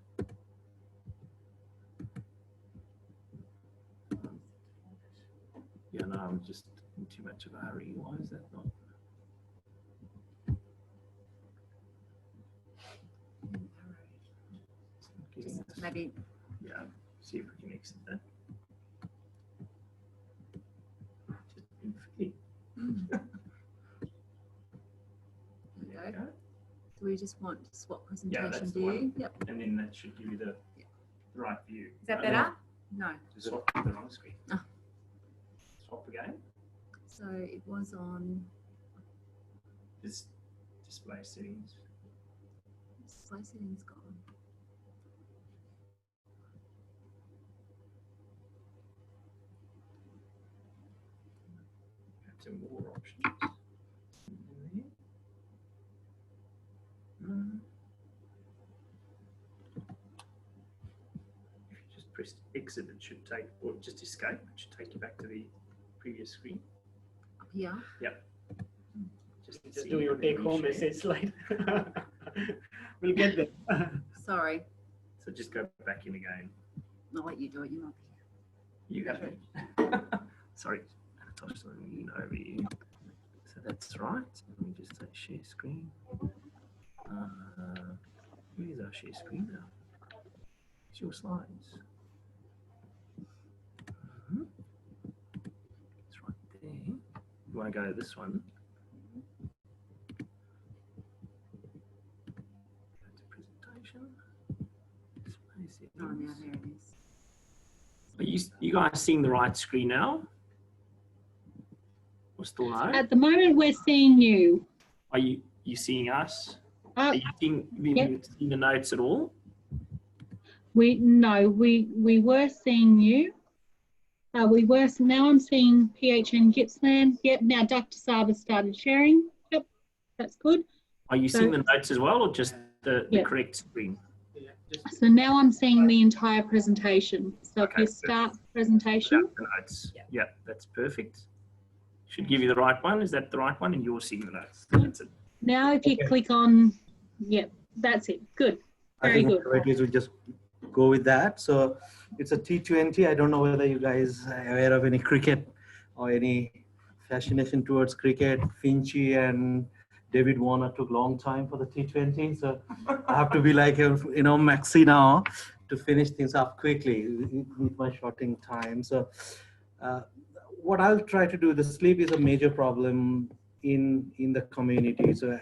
Yeah, no, I'm just in too much of a hurry. Why is that not? Maybe. Yeah, see if we can exit that. Just infinitely. There we go. Do we just want to swap Yeah, presentation that's the view? one. Yep. And then that should give you the right view. Is that better? No. Swap to the wrong screen. Oh. top again. So it was on Just display settings. display settings gone. Some more options. If you just press exit, it should take, or just escape, it should take you back to the previous screen. Up here. Just do your take home message slide. We'll get there. Sorry. So just go back in again. I'll let you do it. You're not You have it. Sorry, Natasha, lean over you. So that's right. Let me just say share screen. Where's our share screen now? It's your slides. It's right there. You want to go to this one? Go to presentation. Display settings. Oh, now there it is. Are you guys seeing the right screen now? Or still no? At the moment, we're seeing you. Are you seeing us? Are you seeing the notes at all? We were seeing you. Now I'm seeing PHN Gippsland. Yep, now Dr. Saba started sharing. Yep, that's good. Are you seeing the notes as well, or just the Yep. correct screen? So now I'm seeing the entire presentation. So if Okay, you start presentation, Without the notes. Yeah, that's perfect. Should give you the right one. Is that the right one? And you're seeing the notes. That's it. now if you click on, yep, that's it. Good, I very think good. right is we just go with that. So it's a T20. I don't know whether you guys are aware of any cricket or any fascination towards cricket. Finchy and David Warner took long time for the T20. So I have to be like, Maxi now to finish things up quickly with my shorting time. So what I'll try to do, the sleep is a major problem in the community. So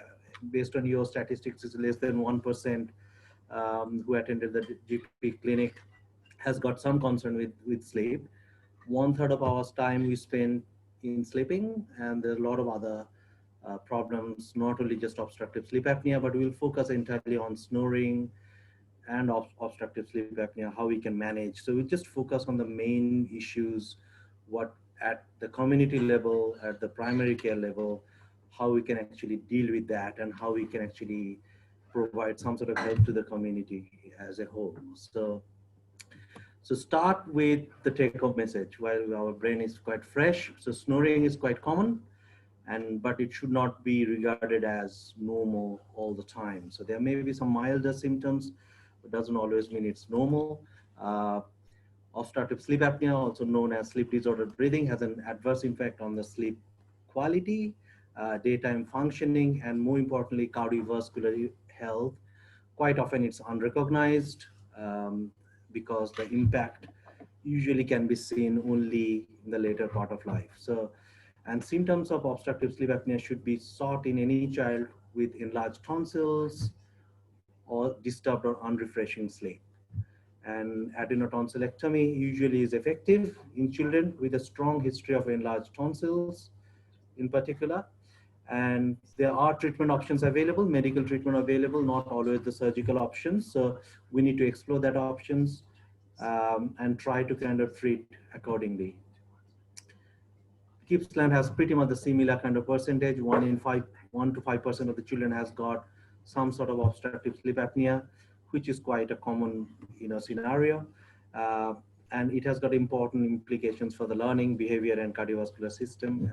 based on your statistics, it's less than 1% who attended the GP clinic has got some concern with sleep. 1/3 of our time we spend in sleeping, and there are a lot of other problems, not only just obstructive sleep apnea, but we'll focus entirely on snoring and obstructive sleep apnea, how we can manage. So we just focus on the main issues, what at the community level, at the primary care level, how we can actually deal with that, and how we can actually provide some sort of help to the community as a whole. So start with the take-home message while our brain is quite fresh. So snoring is quite common, but it should not be regarded as normal all the time. So there may be some milder symptoms, but doesn't always mean it's normal. Obstructive sleep apnea, also known as sleep disordered breathing, has an adverse impact on the sleep quality, daytime functioning, and more importantly, cardiovascular health. Quite often it's unrecognized because the impact usually can be seen only in the later part of life. So, and symptoms of obstructive sleep apnea should be sought in any child with enlarged tonsils or disturbed or unrefreshing sleep. And adenotonsillectomy usually is effective in children with a strong history of enlarged tonsils in particular. And there are treatment options available, medical treatment available, not always the surgical options. So we need to explore that options and try to kind of treat accordingly. Gippsland has pretty much the similar kind of percentage. 1 to 5% of the children has got some sort of obstructive sleep apnea, which is quite a common scenario. And it has got important implications for the learning, behavior, and cardiovascular system,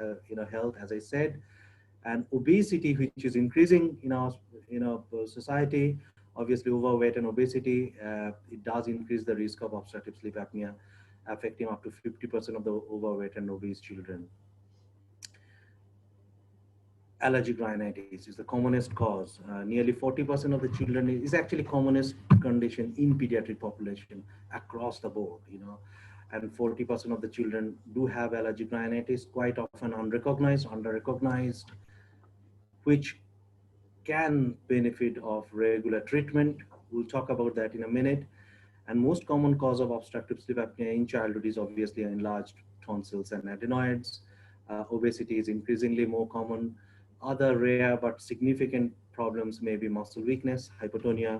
health, as I said. And obesity, which is increasing in our society, obviously overweight and obesity, it does increase the risk of obstructive sleep apnea, affecting up to 50% of the overweight and obese children. Allergic rhinitis is the commonest cause. Nearly 40% of the children is actually commonest condition in pediatric population across the board, and 40% of the children do have allergic rhinitis, quite often unrecognized, under-recognized, which can benefit of regular treatment. We'll talk about that in a minute. And most common cause of obstructive sleep apnea in childhood is obviously enlarged tonsils and adenoids. Obesity is increasingly more common. Other rare but significant problems may be muscle weakness, hypotonia,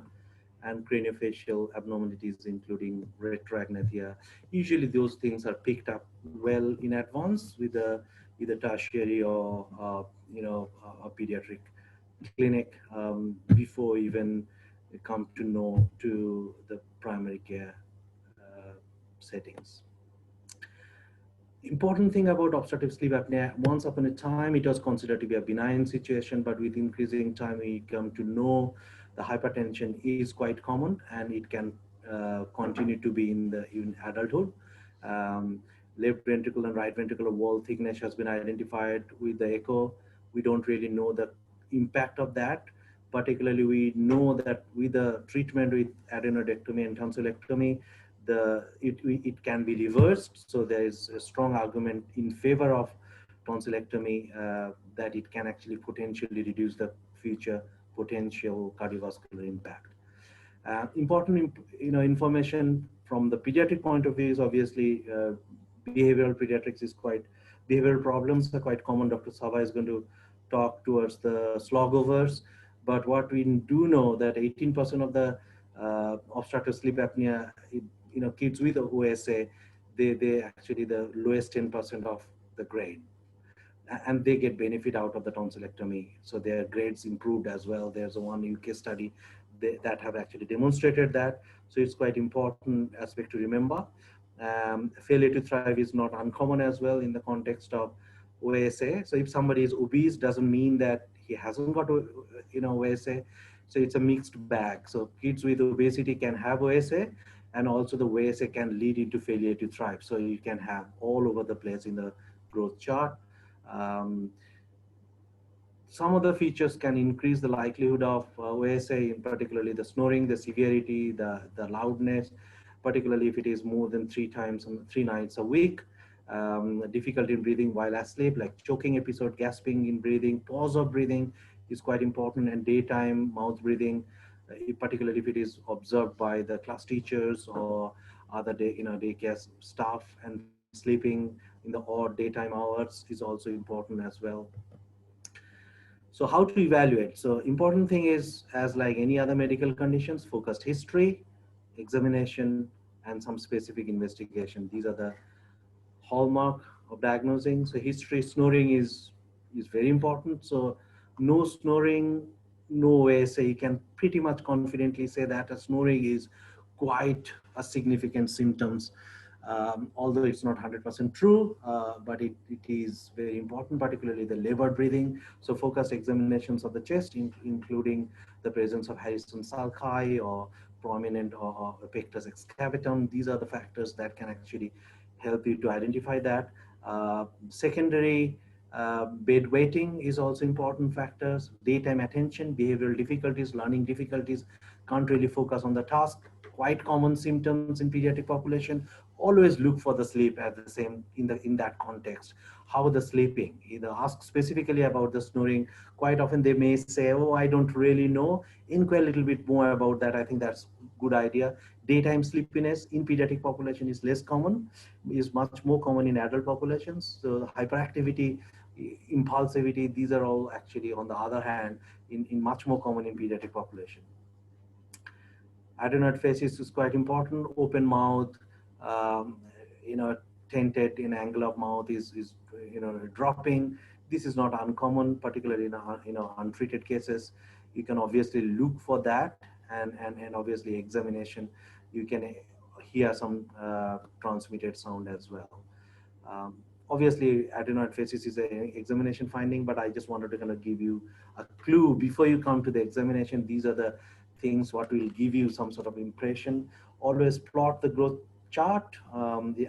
and craniofacial abnormalities, including retroagnathia. Usually those things are picked up well in advance with either tertiary or a pediatric clinic before even come to know to the primary care settings. Important thing about obstructive sleep apnea, once upon a time it was considered to be a benign situation, but with increasing time we come to know the hypertension is quite common and it can continue to be in adulthood. Left ventricle and right ventricular wall thickness has been identified with the echo. We don't really know the impact of that. Particularly, we know that with the treatment with adenodectomy and tonsillectomy, it can be reversed. So there is a strong argument in favor of tonsillectomy that it can actually potentially reduce the future potential cardiovascular impact. Important information from the pediatric point of view is obviously behavioral pediatrics is behavioral problems are quite common. Dr. Sava is going to talk towards the slogovers, but what we do know that 18% of the obstructive sleep apnea, kids with OSA, they actually the lowest 10% of the grade, and they get benefit out of the tonsillectomy. So their grades improved as well. There's a one UK study that have actually demonstrated that. So it's quite important aspect to remember. Failure to thrive is not uncommon as well in the context of OSA. So if somebody is obese, doesn't mean that he hasn't got OSA. So it's a mixed bag. So kids with obesity can have OSA, and also the OSA can lead into failure to thrive. So you can have all over the place in the growth chart. Some of the features can increase the likelihood of OSA, particularly the snoring, the severity, the loudness, particularly if it is more than 3 nights a week. Difficulty in breathing while asleep, like choking episode, gasping in breathing, pause of breathing is quite important, and daytime mouth breathing, particularly if it is observed by the class teachers or other daycare staff, and sleeping in the odd daytime hours is also important as well. So how to evaluate? So important thing is, as like any other medical conditions, focused history, examination, and some specific investigation. These are the hallmark of diagnosing. So history, snoring is very important. So no snoring, no way. So you can pretty much confidently say that a snoring is quite a significant symptoms. Although it's not 100% true, but it is very important, particularly the labored breathing. So focused examinations of the chest, including the presence of Harrison sulci or prominent or pectus excavatum. These are the factors that can actually help you to identify that. Secondary bed waiting is also important factors. Daytime attention, behavioral difficulties, learning difficulties, can't really focus on the task. Quite common symptoms in pediatric population. Always look for the sleep at the same in that context. How the sleeping? Either ask specifically about the snoring. Quite often they may say, "Oh, I don't really know." Inquire a little bit more about that. I think that's good idea. Daytime sleepiness in pediatric population is less common, is much more common in adult populations. So hyperactivity, impulsivity, these are all actually, on the other hand, in much more common in pediatric population. Adenoid facies is quite important. Open mouth, tented in angle of mouth is dropping. This is not uncommon, particularly in untreated cases. You can obviously look for that, and obviously examination. You can hear some transmitted sound as well. Obviously, adenoid facies is an examination finding, but I just wanted to kind of give you a clue before you come to the examination. These are the things what will give you some sort of impression. Always plot the growth chart.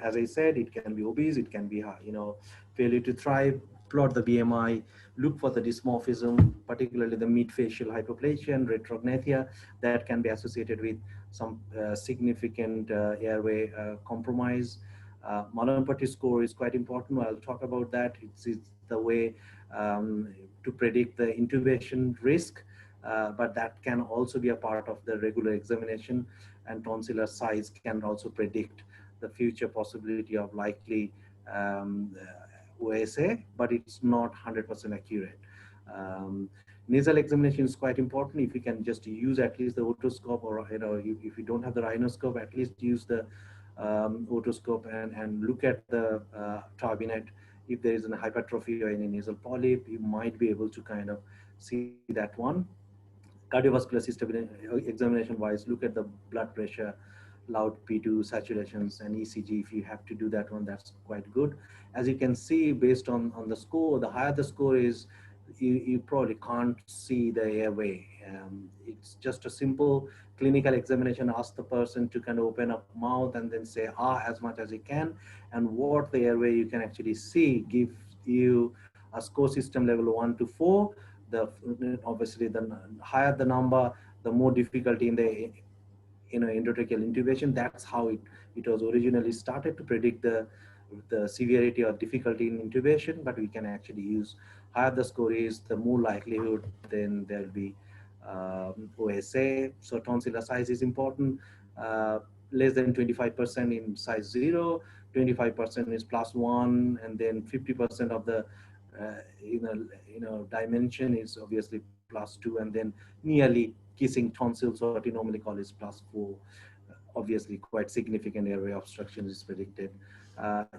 As I said, it can be obese, it can be failure to thrive. Plot the BMI, look for the dysmorphism, particularly the midfacial hypoplasia and retrognathia that can be associated with some significant airway compromise. Mallampati score is quite important. I'll talk about that. It's the way to predict the intubation risk, but that can also be a part of the regular examination. And tonsillar size can also predict the future possibility of likely OSA, but it's not 100% accurate. Nasal examination is quite important. If you can just use at least the otoscope, or if you don't have the rhinoscope, at least use the otoscope and look at the turbinate. If there is an hypertrophy or any nasal polyp, you might be able to kind of see that one. Cardiovascular system examination wise, look at the blood pressure, loud P2 saturations, and ECG. If you have to do that one, that's quite good. As you can see, based on the score, the higher the score is, you probably can't see the airway. It's just a simple clinical examination. Ask the person to kind of open up mouth and then say as much as you can, and what the airway you can actually see gives you a score system level 1 to 4. Obviously the higher the number, the more difficulty in the endotracheal intubation. That's how it was originally started, to predict the severity or difficulty in intubation. But we can actually use, higher the score is, the more likelihood then there'll be OSA. So tonsillar size is important. Less than 25% in size 0, 25% is +1, and then 50% of the dimension is obviously +2, and then nearly kissing tonsils, what we normally call, is +4. Obviously quite significant airway obstruction is predicted.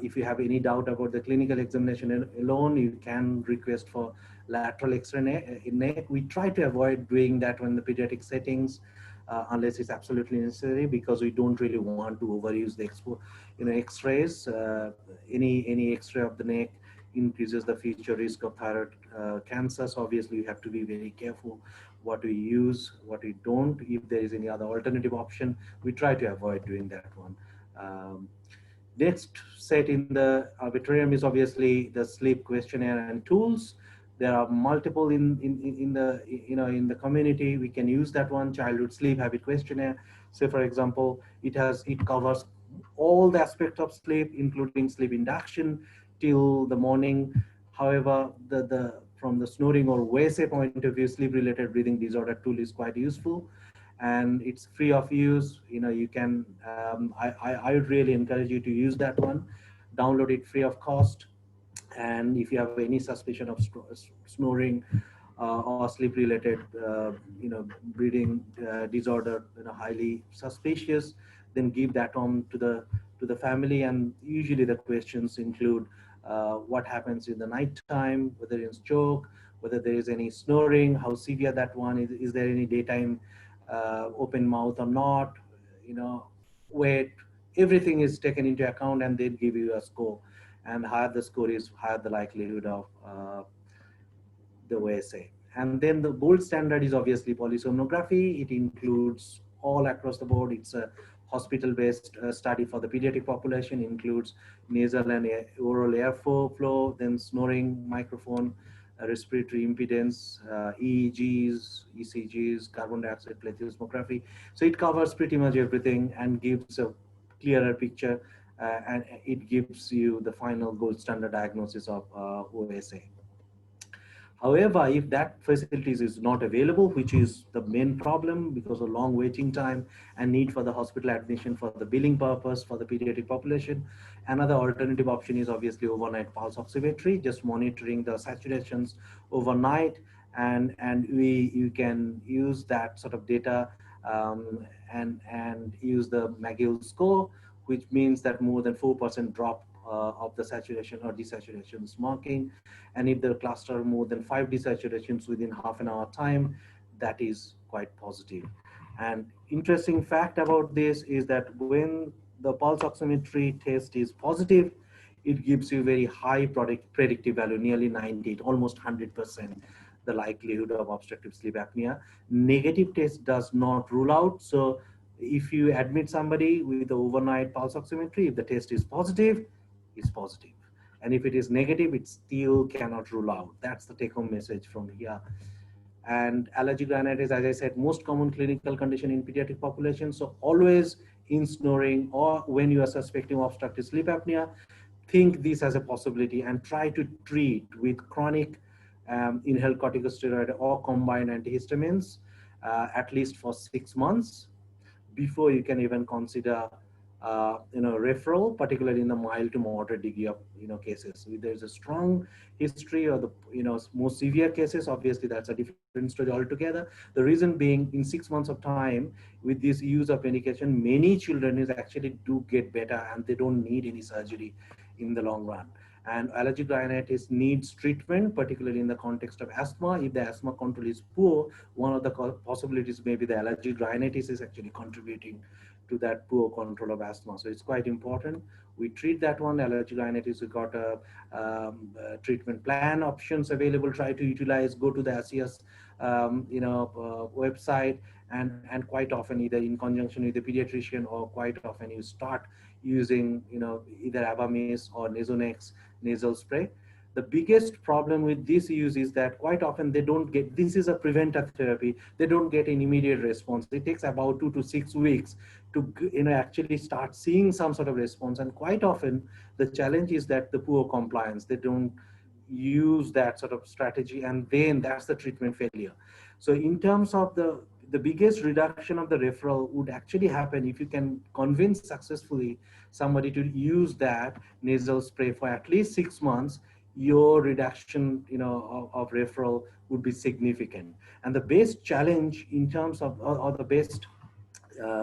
If you have any doubt about the clinical examination alone, you can request for lateral X-ray in neck. We try to avoid doing that when the pediatric settings, unless it's absolutely necessary, because we don't really want to overuse the X-rays. Any X-ray of the neck increases the future risk of thyroid cancer. So obviously you have to be very careful what we use, what we don't. If there is any other alternative option, we try to avoid doing that one. Next set in the arbitrarium is obviously the sleep questionnaire and tools. There are multiple in the community. We can use that one, childhood sleep habit questionnaire. Say for example, it covers all the aspects of sleep, including sleep induction till the morning. However, from the snoring or OSA point of view, sleep related breathing disorder tool is quite useful, and it's free of use. You can, I would really encourage you to use that one. Download it free of cost. And if you have any suspicion of snoring or sleep related breathing disorder, highly suspicious, then give that on to the family. And usually the questions include what happens in the night time, whether it's choke, whether there is any snoring, how severe that one is there any daytime open mouth or not, weight. Everything is taken into account, and they give you a score. And higher the score is, higher the likelihood of the OSA. And then the gold standard is obviously polysomnography. It includes all across the board. It's a hospital-based study for the pediatric population, includes nasal and oral airflow, then snoring, microphone, respiratory impedance, EEGs, ECGs, carbon dioxide plethysmography. So it covers pretty much everything and gives a clearer picture, and it gives you the final gold standard diagnosis of OSA. However, if that facilities is not available, which is the main problem because of long waiting time and need for the hospital admission for the billing purpose for the pediatric population, another alternative option is obviously overnight pulse oximetry, just monitoring the saturations overnight, and you can use that sort of data and use the McGill score, which means that more than 4% drop of the saturation or desaturations marking. And if the cluster more than 5 desaturations within half an hour time, that is quite positive. And interesting fact about this is that when the pulse oximetry test is positive, it gives you very high predictive value, nearly 98, almost 100%, the likelihood of obstructive sleep apnea. Negative test does not rule out. So if you admit somebody with the overnight pulse oximetry, if the test is positive, it's positive. And if it is negative, it still cannot rule out. That's the take-home message from here. And allergic rhinitis, as I said, most common clinical condition in pediatric population. So always in snoring or when you are suspecting obstructive sleep apnea, think this as a possibility and try to treat with chronic inhaled corticosteroid or combined antihistamines at least for 6 months before you can even consider referral, particularly in the mild to moderate degree of cases. If there's a strong history or the more severe cases, obviously that's a different story altogether. The reason being, in 6 months of time with this use of medication, many children is actually do get better and they don't need any surgery in the long run. And allergic rhinitis needs treatment, particularly in the context of asthma. If the asthma control is poor, one of the possibilities may be the allergic rhinitis is actually contributing to that poor control of asthma. So it's quite important. We treat that one. Allergic rhinitis, we got a treatment plan options available. Try to utilize, go to the ASIAS website, and quite often either in conjunction with the pediatrician or quite often you start using either Avamys or Nasonex nasal spray. The biggest problem with this use is that quite often they don't get, this is a preventive therapy, they don't get an immediate response. It takes about 2 to 6 weeks to actually start seeing some sort of response. And quite often the challenge is that the poor compliance, they don't use that sort of strategy, and then that's the treatment failure. So in terms of the biggest reduction of the referral would actually happen if you can convince successfully somebody to use that nasal spray for at least 6 months. Your reduction of referral would be significant. And the best challenge in terms of, or the best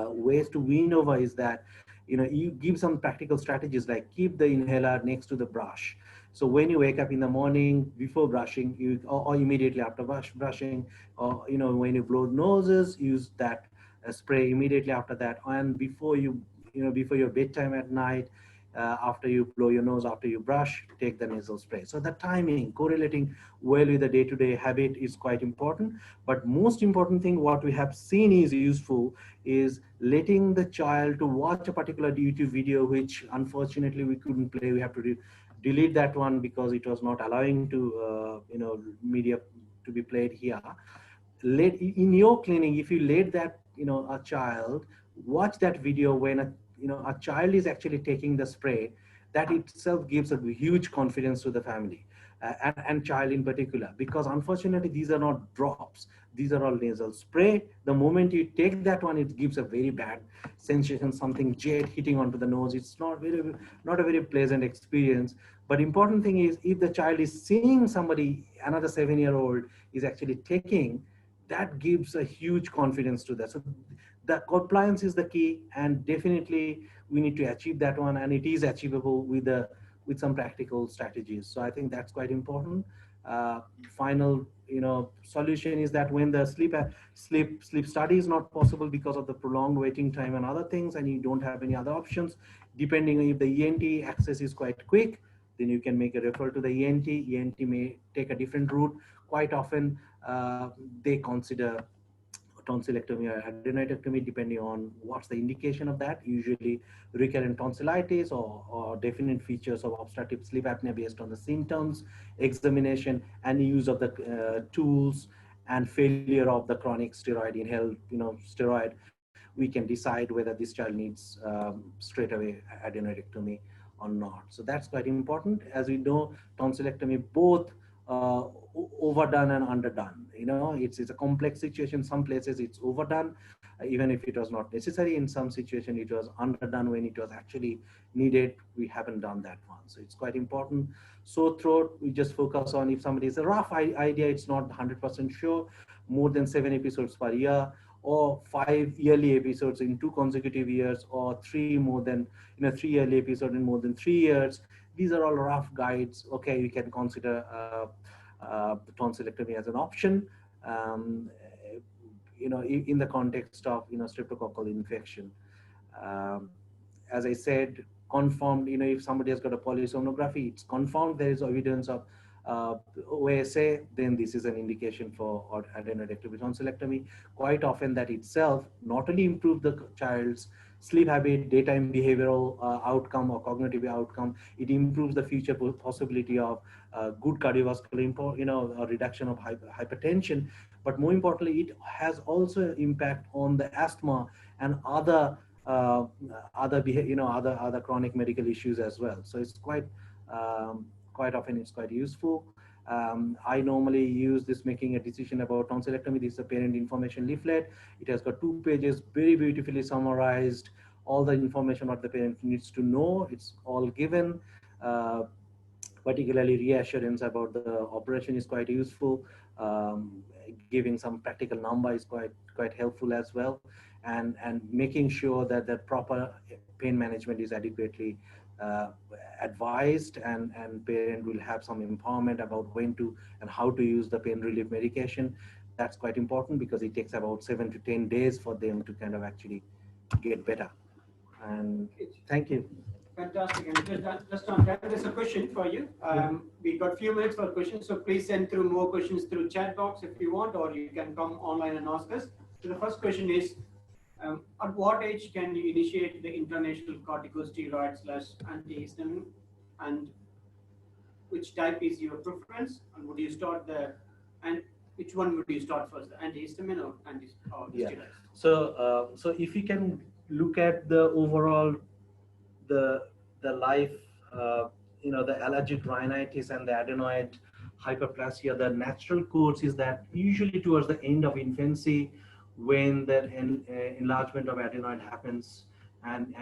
ways to win over is that you give some practical strategies like keep the inhaler next to the brush. So when you wake up in the morning before brushing, or immediately after brushing, or when you blow noses, use that spray immediately after that. And before before your bedtime at night, after you blow your nose, after you brush, take the nasal spray. So the timing, correlating well with the day-to-day habit is quite important. But most important thing, what we have seen is useful, is letting the child to watch a particular YouTube video, which unfortunately we couldn't play. We have to delete that one because it was not allowing to, media to be played here. In your clinic, if you let that, a child watch that video when a child is actually taking the spray, that itself gives a huge confidence to the family and child in particular, because unfortunately these are not drops, these are all nasal spray. The moment you take that one, it gives a very bad sensation, something jet hitting onto the nose. It's not a very pleasant experience. But important thing is, if the child is seeing somebody, another 7-year-old is actually taking, that gives a huge confidence to that. So the compliance is the key, and definitely we need to achieve that one, and it is achievable with some practical strategies. So I think that's quite important. Final solution is that when the sleep study is not possible because of the prolonged waiting time and other things, and you don't have any other options, depending on if the ENT access is quite quick, then you can make a referral to the ENT. ENT may take a different route. Quite often they consider tonsillectomy or adenoidectomy, depending on what's the indication of that. Usually recurrent tonsillitis or definite features of obstructive sleep apnea based on the symptoms, examination, and use of the tools, and failure of the chronic steroid inhaled steroid, we can decide whether this child needs straight away adenoidectomy or not. So that's quite important. As we know, tonsillectomy both overdone and underdone. It's a complex situation. Some places it's overdone, even if it was not necessary. In some situation it was underdone when it was actually needed. We haven't done that one. So it's quite important. Sore throat, we just focus on, if somebody is a rough idea, it's not 100% sure, more than 7 episodes per year, or 5 yearly episodes in 2 consecutive years, or 3 yearly episodes in more than 3 years. These are all rough guides. Okay, you can consider tonsillectomy as an option, in the context of streptococcal infection. As I said, confirmed, if somebody has got a polysomnography, it's confirmed there is evidence of OSA, then this is an indication for adenoidectomy tonsillectomy. Quite often that itself not only improves the child's sleep habit, daytime behavioral outcome or cognitive outcome, it improves the future possibility of good cardiovascular, a reduction of hypertension. But more importantly, it has also impact on the asthma and other chronic medical issues as well. So it's quite often it's quite useful. I normally use this making a decision about tonsillectomy. This is a parent information leaflet. It has got 2 pages, very beautifully summarized all the information what the parent needs to know, it's all given. Particularly reassurance about the operation is quite useful. Giving some practical number is quite helpful as well, and making sure that the proper pain management is adequately advised, and parent will have some empowerment about when to and how to use the pain relief medication. That's quite important because it takes about 7 to 10 days for them to kind of actually get better. And thank you. Fantastic. And just on that, there's a question for you. We got a few minutes for questions, so please send through more questions through chat box if you want, or you can come online and ask us. So the first question is, at what age can you initiate the international corticosteroid / antihistamine, and which type is your preference? And would you start which one would you start first, the antihistamine or the steroids? So if you can look at the overall the life, the allergic rhinitis and the adenoid hyperplasia, the natural course is that usually towards the end of infancy, when the enlargement of adenoid happens, and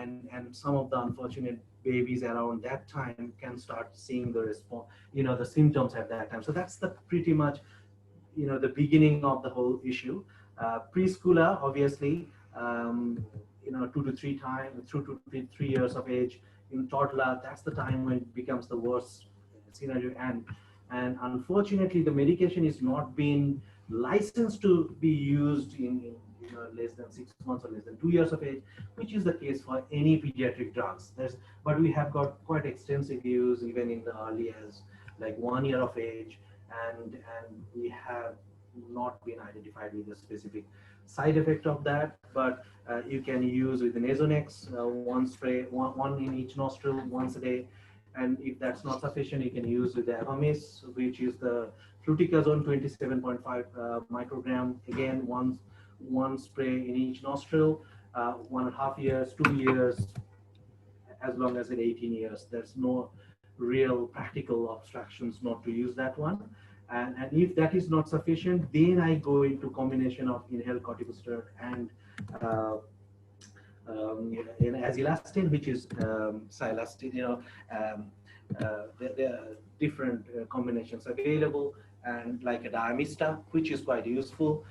some of the unfortunate babies around that time can start seeing the response, the symptoms at that time. So that's the pretty much, the beginning of the whole issue. Preschooler, obviously, 2 to 3 years of age. In toddler, that's the time when it becomes the worst scenario. And unfortunately, the medication is not being licensed to be used in less than 6 months or less than 2 years of age, which is the case for any pediatric drugs. But we have got quite extensive use even in the early as like 1 year of age, and we have not been identified with a specific side effect of that. But you can use with the Nasonex, one spray, one in each nostril once a day. And if that's not sufficient, you can use with the Avamis, which is the fluticasone 27.5 microgram. Again, one spray in each nostril, 1.5 years, 2 years, as long as in 18 years. There's no real practical obstructions not to use that one. And if that is not sufficient, then I go into combination of inhaled corticosteroid and azilastine, which is silastine. There are different combinations available, and like a diamista, which is quite useful.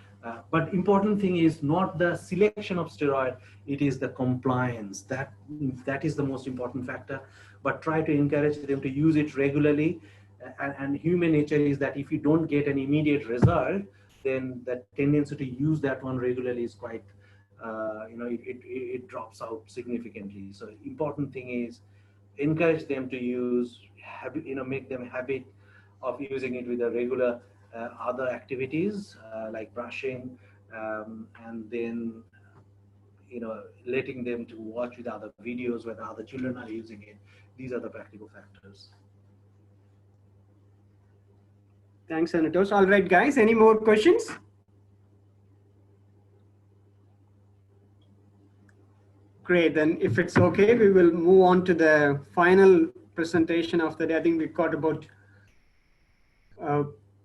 But important thing is not the selection of steroid, it is the compliance. That is the most important factor. But try to encourage them to use it regularly. And human nature is that if you don't get an immediate result, then the tendency to use that one regularly is quite, it drops out significantly. So important thing is encourage them to use, make them habit of using it with the regular other activities like brushing, and then letting them to watch with other videos where other children are using it. These are the practical factors. Thanks, Anatosh. All right, guys, any more questions? Great, then if it's okay, we will move on to the final presentation of the day. I think we've got about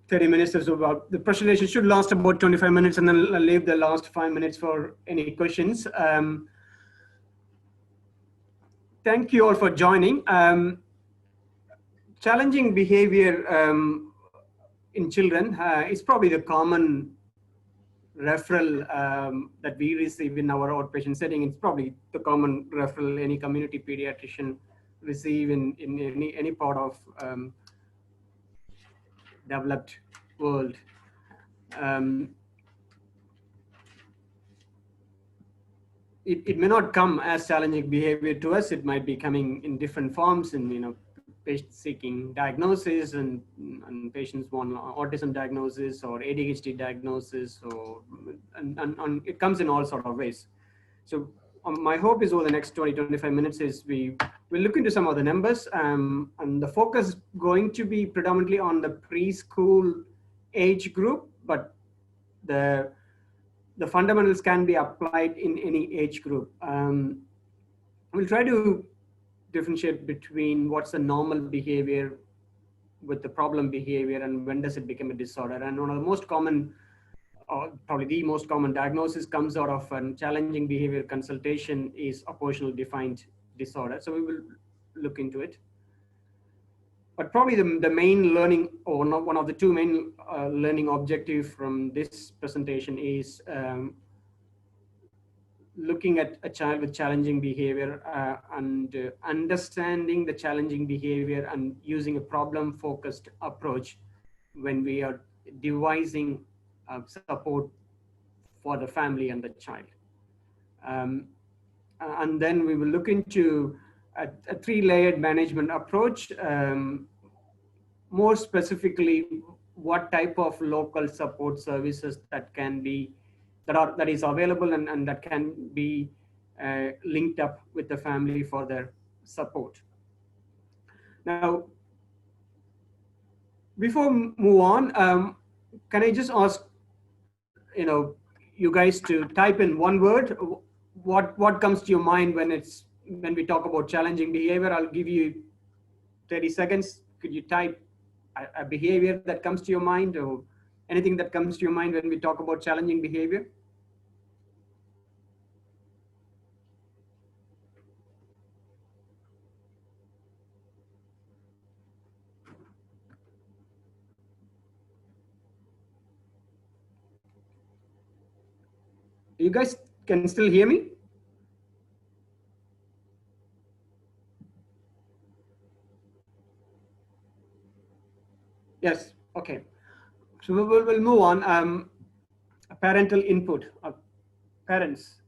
30 minutes or so. About the presentation should last about 25 minutes, and then I'll leave the last 5 minutes for any questions. Thank you all for joining. Challenging behavior in children is probably the common referral that we receive in our outpatient setting. It's probably the common referral any community pediatrician receive in any part of developed world. It may not come as challenging behavior to us. It might be coming in different forms, and patients seeking diagnosis, and patients want autism diagnosis or ADHD diagnosis, and it comes in all sort of ways. So my hope is over the next 20-25 minutes is we will look into some of the numbers, and the focus is going to be predominantly on the preschool age group, but the fundamentals can be applied in any age group. We'll try to differentiate between what's the normal behavior with the problem behavior and when does it become a disorder. And one of the most common or probably the most common diagnosis comes out of a challenging behavior consultation is oppositional defiant disorder. So we will look into it. But probably the main learning, or not one of the two main learning objectives from this presentation is looking at a child with challenging behavior and understanding the challenging behavior and using a problem-focused approach when we are devising support for the family and the child. And then we will look into a three-layered management approach, more specifically what type of local support services that can be that is available and that can be linked up with the family for their support. Now, before we move on, can I just ask, you guys to type in one word, what comes to your mind when we talk about challenging behavior? I'll give you 30 seconds. Could you type a behavior that comes to your mind, or anything that comes to your mind when we talk about challenging behavior? You guys can still hear me? Yes, okay. So we'll move on. Parental input of parents.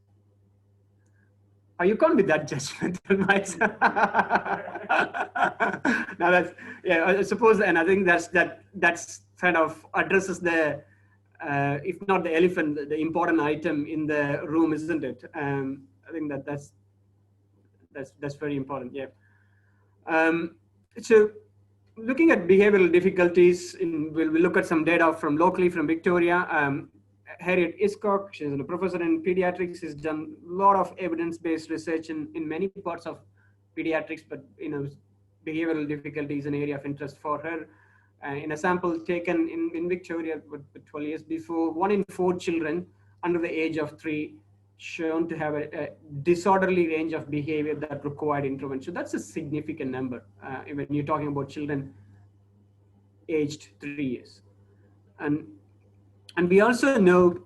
You can't be that judgmental, right? Now that's, yeah, I suppose, and I think that's kind of addresses the, if not the elephant, the important item in the room, isn't it? I think that's very important, yeah. So looking at behavioral difficulties, we'll look at some data from locally from Victoria. Harriet Iscock, she's a professor in pediatrics, has done a lot of evidence-based research in many parts of pediatrics, but behavioral difficulty is an area of interest for her. In a sample taken in Victoria 12 years before, 1 in 4 children under the age of 3 shown to have a disorderly range of behavior that required intervention. So that's a significant number when you're talking about children aged 3 years. And we also know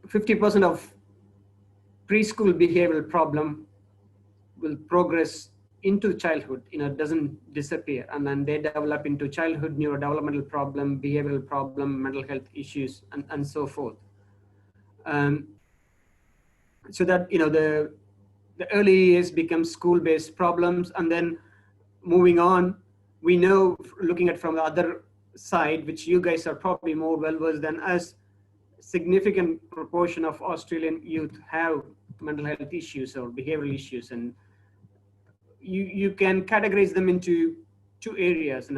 50% of preschool behavioral problem will progress into childhood, doesn't disappear. And then they develop into childhood neurodevelopmental problem, behavioral problem, mental health issues, and so forth. So that, the early years become school-based problems. And then moving on, we know, looking at from the other side, which you guys are probably more well-versed than us, significant proportion of Australian youth have mental health issues or behavioral issues. And you can categorize them into 2 areas.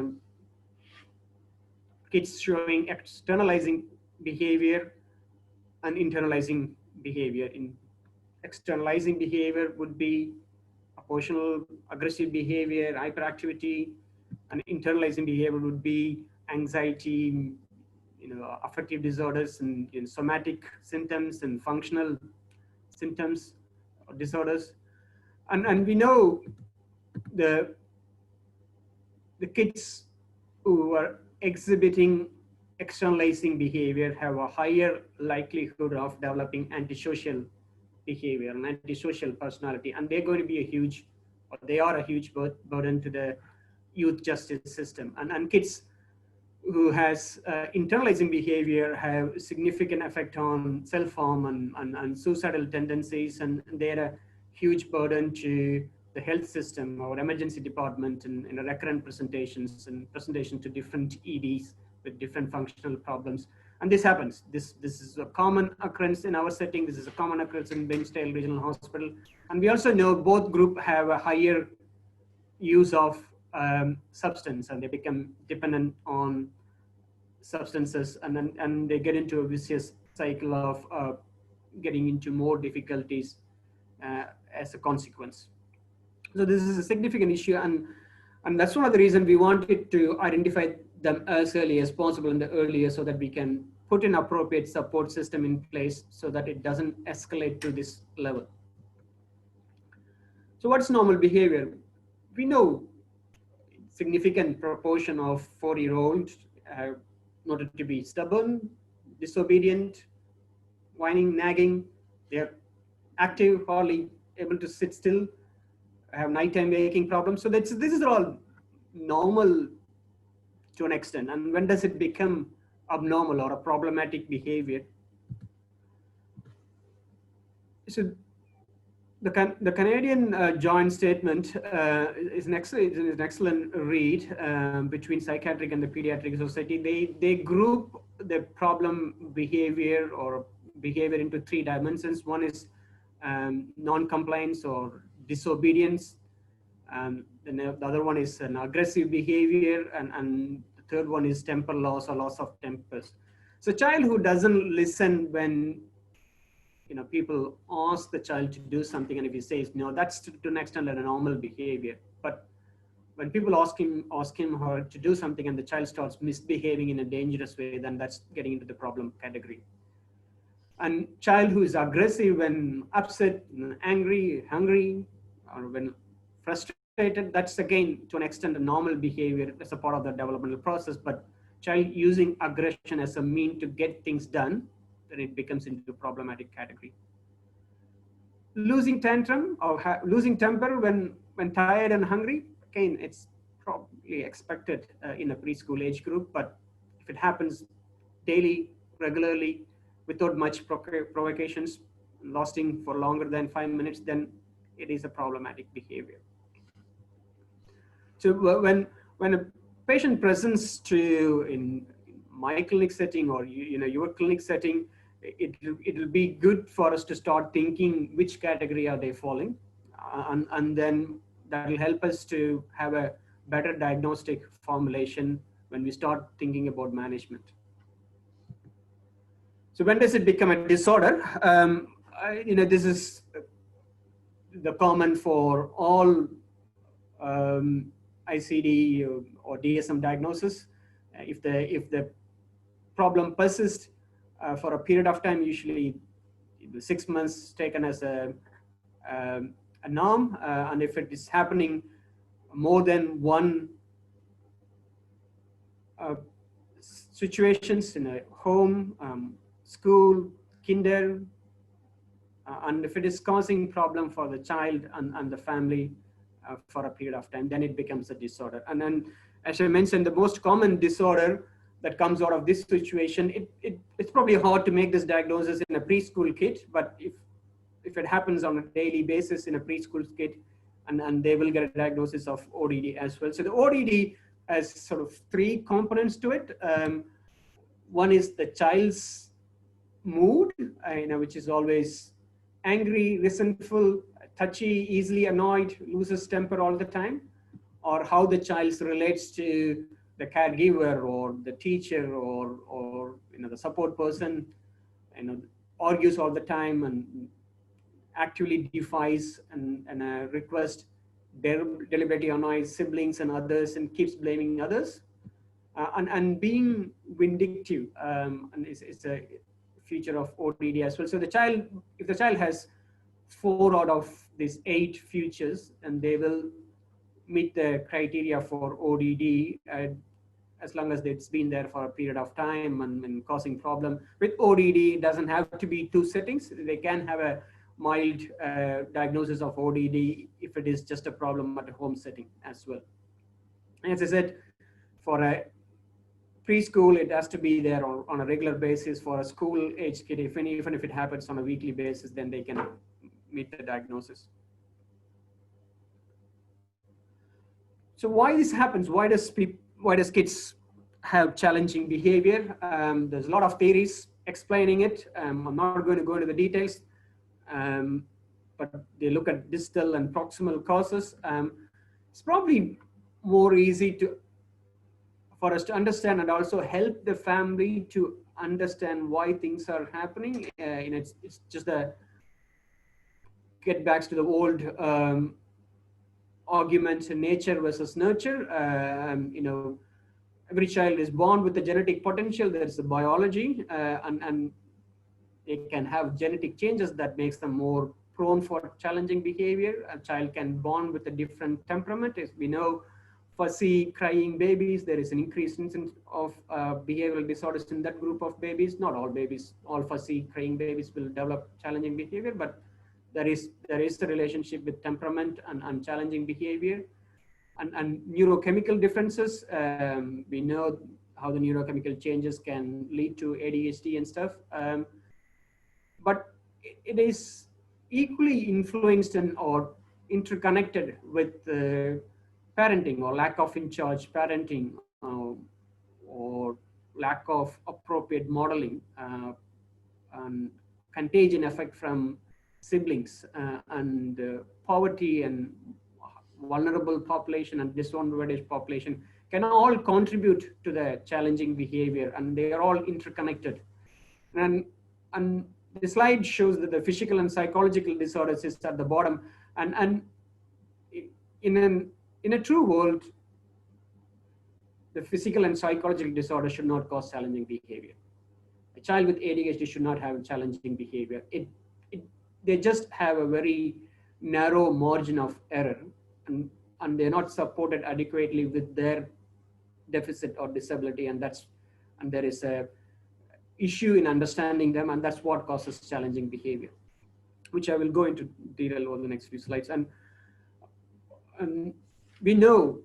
Kids showing externalizing behavior and internalizing behavior. In externalizing behavior would be oppositional aggressive behavior, hyperactivity, and internalizing behavior would be anxiety, affective disorders, and somatic symptoms and functional symptoms or disorders. And we know the kids who are exhibiting externalizing behavior have a higher likelihood of developing antisocial behavior and antisocial personality, and they're going to be they are a huge burden to the youth justice system. And kids who has internalizing behavior have significant effect on self-harm and suicidal tendencies, and they're a huge burden to the health system or emergency department in recurrent presentations and presentation to different EDs with different functional problems. And this happens. This is a common occurrence in our setting. This is a common occurrence in Bairnsdale Regional Hospital. And we also know both groups have a higher use of substance, and they become dependent on substances, and they get into a vicious cycle of getting into more difficulties as a consequence. So this is a significant issue, and that's one of the reasons we wanted to identify them as early as possible in the earlier, so that we can put an appropriate support system in place so that it doesn't escalate to this level. So what's normal behavior? We know significant proportion of 4-year-olds are noted to be stubborn, disobedient, whining, nagging. They're active, hardly able to sit still, have nighttime waking problems. So this is all normal to an extent. And when does it become abnormal or a problematic behavior? So the Canadian joint statement is an excellent read between Psychiatric and the Pediatric Society. They group the problem behavior or behavior into 3 dimensions. One is non-compliance or disobedience. Then the other one is an aggressive behavior, and the third one is temper loss or loss of tempers. So child who doesn't listen when people ask the child to do something, and if he says no, that's to an extent a normal behavior. But when people ask him or her to do something and the child starts misbehaving in a dangerous way, then that's getting into the problem category. And child who is aggressive when upset, angry, hungry, or when frustrated, that's again to an extent a normal behavior as a part of the developmental process. But child using aggression as a mean to get things done, then it becomes into the problematic category. Losing tantrum or losing temper when tired and hungry, again, it's probably expected in a preschool age group, but if it happens daily, regularly, without much provocations, lasting for longer than 5 minutes, then it is a problematic behavior. So when a patient presents to in my clinic setting or your clinic setting, it'll be good for us to start thinking which category are they falling, and then that will help us to have a better diagnostic formulation when we start thinking about management. So when does it become a disorder? This is the common for all ICD or DSM diagnosis. If the problem persists for a period of time, usually 6 months taken as a norm, and if it is happening more than one situations in a home, school, kinder, and if it is causing problem for the child and the family for a period of time, then it becomes a disorder. And then, as I mentioned, the most common disorder that comes out of this situation, it's probably hard to make this diagnosis in a preschool kid, but if it happens on a daily basis in a preschool kid, and they will get a diagnosis of ODD as well. So the ODD has sort of 3 components to it. One is the child's mood, which is always angry, resentful, touchy, easily annoyed, loses temper all the time, or how the child relates to the caregiver or the teacher or the support person, argues all the time and actively defies and requests, deliberately annoys siblings and others and keeps blaming others, and being vindictive, and it's a feature of ODD as well. So if the child has 4 out of these 8 features, and they will meet the criteria for ODD as long as it's been there for a period of time and causing problem. With ODD, it doesn't have to be 2 settings. They can have a mild diagnosis of ODD if it is just a problem at a home setting as well. As I said, for a preschool, it has to be there on a regular basis. For a school age kid, even if it happens on a weekly basis, then they can meet the diagnosis. So why this happens? Why does kids have challenging behavior? There's a lot of theories explaining it. I'm not going to go into the details, but they look at distal and proximal causes. It's probably more easy for us to understand and also help the family to understand why things are happening. It's just get back to the old argument, nature versus nurture. every child is born with the genetic potential. There's the biology, and they can have genetic changes that makes them more prone for challenging behavior. A child can born with a different temperament. As we know, fussy crying babies, there is an increased incidence of behavioral disorders in that group of babies. Not all babies, all fussy crying babies will develop challenging behavior, but there is a relationship with temperament and challenging behavior. And neurochemical differences, we know how the neurochemical changes can lead to ADHD and stuff. But it is equally influenced or interconnected with parenting or lack of in-charge parenting, or lack of appropriate modeling, and contagion effect from siblings, and poverty and vulnerable population and disadvantaged population can all contribute to the challenging behavior, and they are all interconnected. And the slide shows that the physical and psychological disorders is at the bottom, and in a true world, the physical and psychological disorder should not cause challenging behavior. A child with ADHD should not have challenging behavior. They just have a very narrow margin of error, and they're not supported adequately with their deficit or disability, and there is a issue in understanding them, and that's what causes challenging behavior, which I will go into detail over the next few slides. And we know,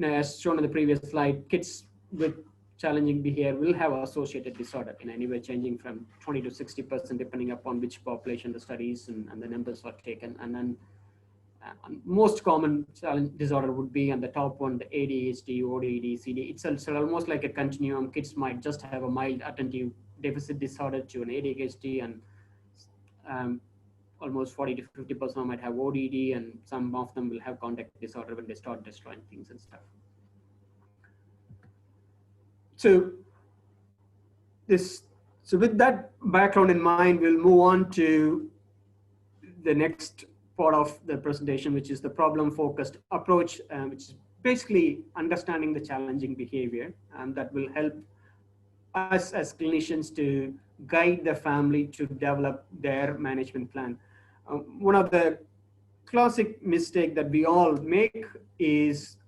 as shown in the previous slide, kids with challenging behavior will have associated disorder in any way, changing from 20 to 60% depending upon which population the studies and the numbers are taken. And then most common challenge disorder would be on the top one, the ADHD, ODD, CD. It's almost like a continuum. Kids might just have a mild attentive deficit disorder to an ADHD, and almost 40 to 50% might have ODD, and some of them will have conduct disorder when they start destroying things and stuff. So with that background in mind, we'll move on to the next part of the presentation, which is the problem-focused approach, which is basically understanding the challenging behavior, and that will help us as clinicians to guide the family to develop their management plan. One of the classic mistake that we all make is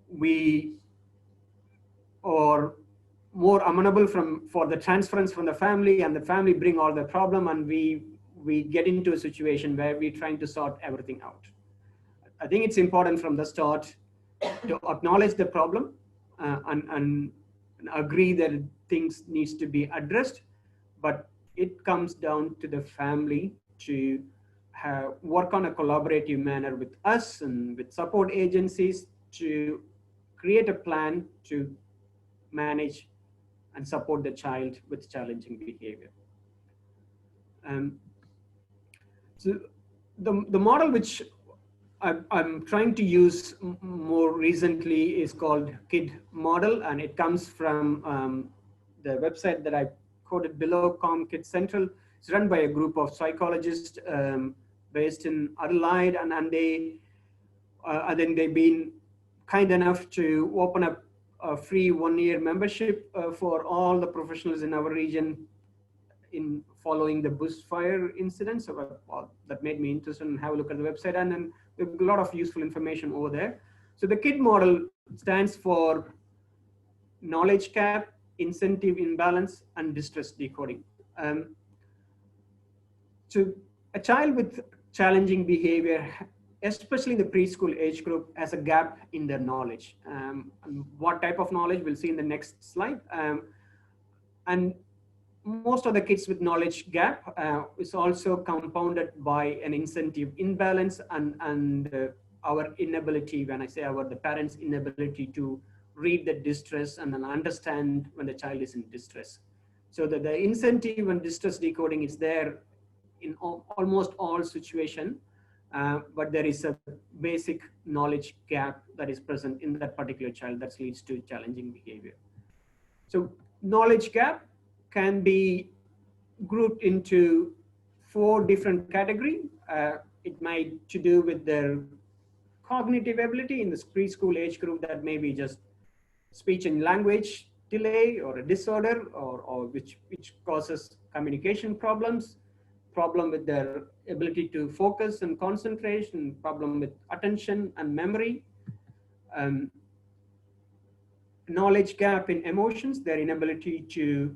we are more amenable for the transference from the family, and the family bring all the problem, and we get into a situation where we're trying to sort everything out. I think it's important from the start to acknowledge the problem, and agree that things needs to be addressed, but it comes down to the family to work on a collaborative manner with us and with support agencies to create a plan to manage and support the child with challenging behavior. So the model which I'm trying to use more recently is called KID model, and it comes from the website that I quoted below, KID Central. It's run by a group of psychologists based in Adelaide, and then they've been kind enough to open up a free 1-year membership for all the professionals in our region in following the bushfire incident. So that made me interested in have a look at the website, and then there's a lot of useful information over there. So the KID model stands for knowledge gap, incentive imbalance, and distress decoding. So a child with challenging behavior, especially the preschool age group, has a gap in their knowledge. And what type of knowledge we'll see in the next slide. And most of the kids with knowledge gap is also compounded by an incentive imbalance and our inability, when I say the parents' inability to read the distress and then understand when the child is in distress. So that the incentive and distress decoding is there in almost all situations, but there is a basic knowledge gap that is present in that particular child that leads to challenging behavior. So knowledge gap can be grouped into 4 different categories. It might to do with their cognitive ability in this preschool age group that may be just speech and language delay or a disorder or which causes communication problems, problem with their ability to focus and concentration, problem with attention and memory, knowledge gap in emotions, their inability to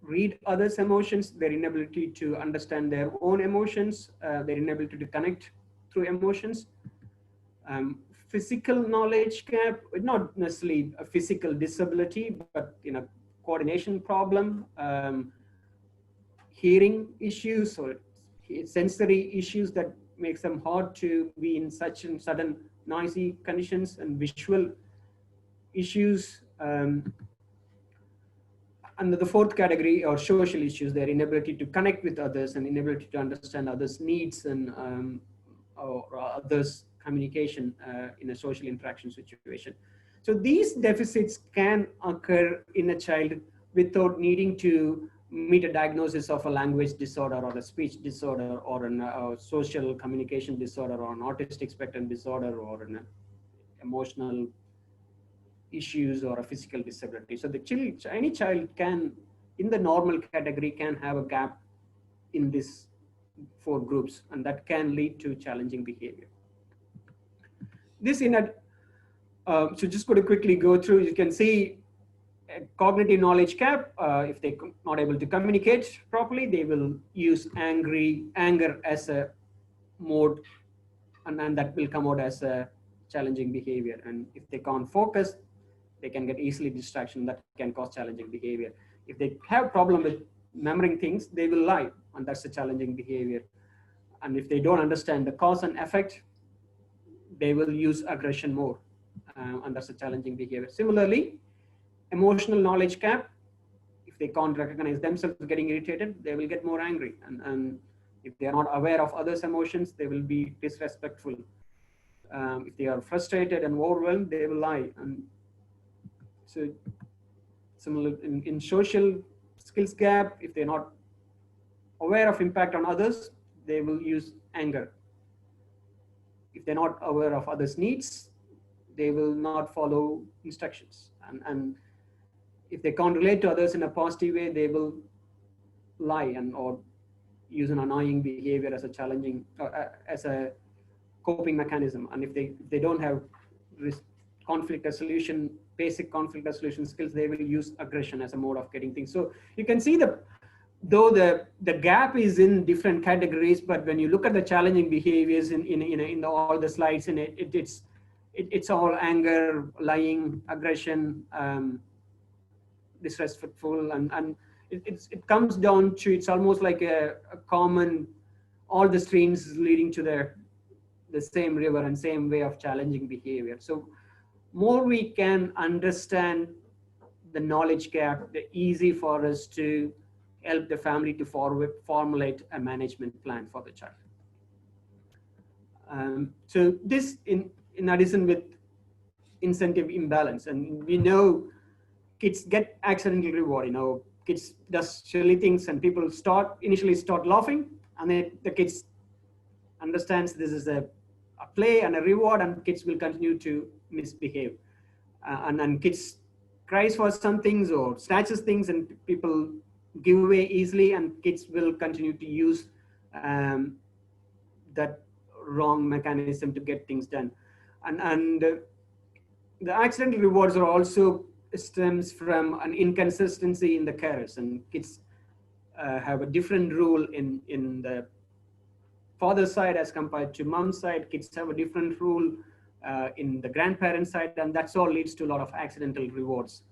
read others' emotions, their inability to understand their own emotions, their inability to connect through emotions. Physical knowledge gap, not necessarily a physical disability, but coordination problem, hearing issues or sensory issues that makes them hard to be in such and sudden noisy conditions, and visual issues. And the fourth category are social issues, their inability to connect with others and inability to understand others' needs and or others' communication in a social interaction situation. So these deficits can occur in a child without needing to meet a diagnosis of a language disorder or a speech disorder or a social communication disorder or an autistic spectrum disorder or an emotional issues or a physical disability. So any child can, in the normal category, can have a gap in these four groups, and that can lead to challenging behavior. This so just going to quickly go through, you can see a cognitive knowledge gap. If they're not able to communicate properly, they will use anger as a mode, and then that will come out as a challenging behavior. And if they can't focus, they can get easily distraction that can cause challenging behavior. If they have problem with remembering things, they will lie, and that's a challenging behavior. And if they don't understand the cause and effect, they will use aggression more, and that's a challenging behavior. Similarly, emotional knowledge gap, if they can't recognize themselves getting irritated, they will get more angry. And if they are not aware of others' emotions, they will be disrespectful. If they are frustrated and overwhelmed, they will lie. And so similar in social skills gap, if they're not aware of impact on others, they will use anger. If they're not aware of others' needs, they will not follow instructions. And if they can't relate to others in a positive way, they will lie or use an annoying behavior as a challenging, as a coping mechanism. And if they don't have conflict resolution, basic conflict resolution skills, they will use aggression as a mode of getting things. So you can see though the gap is in different categories, but when you look at the challenging behaviors in all the slides, in it's all anger, lying, aggression, disrespectful, and it comes down to, it's almost like a common, all the streams leading to the same river and same way of challenging behavior. So more we can understand the knowledge gap, the easy for us to help the family to formulate a management plan for the child. So this in addition with incentive imbalance, and we know kids get accidental reward. Kids does silly things and people initially start laughing, and then the kids understands this is a play and a reward, and kids will continue to misbehave. And kids cries for some things or snatches things, and people give away easily, and kids will continue to use that wrong mechanism to get things done. And the accidental rewards are also stems from an inconsistency in the carers, and kids have a different rule in the father's side as compared to mom's side. Kids have a different rule in the grandparent side, and that's all leads to a lot of accidental rewards.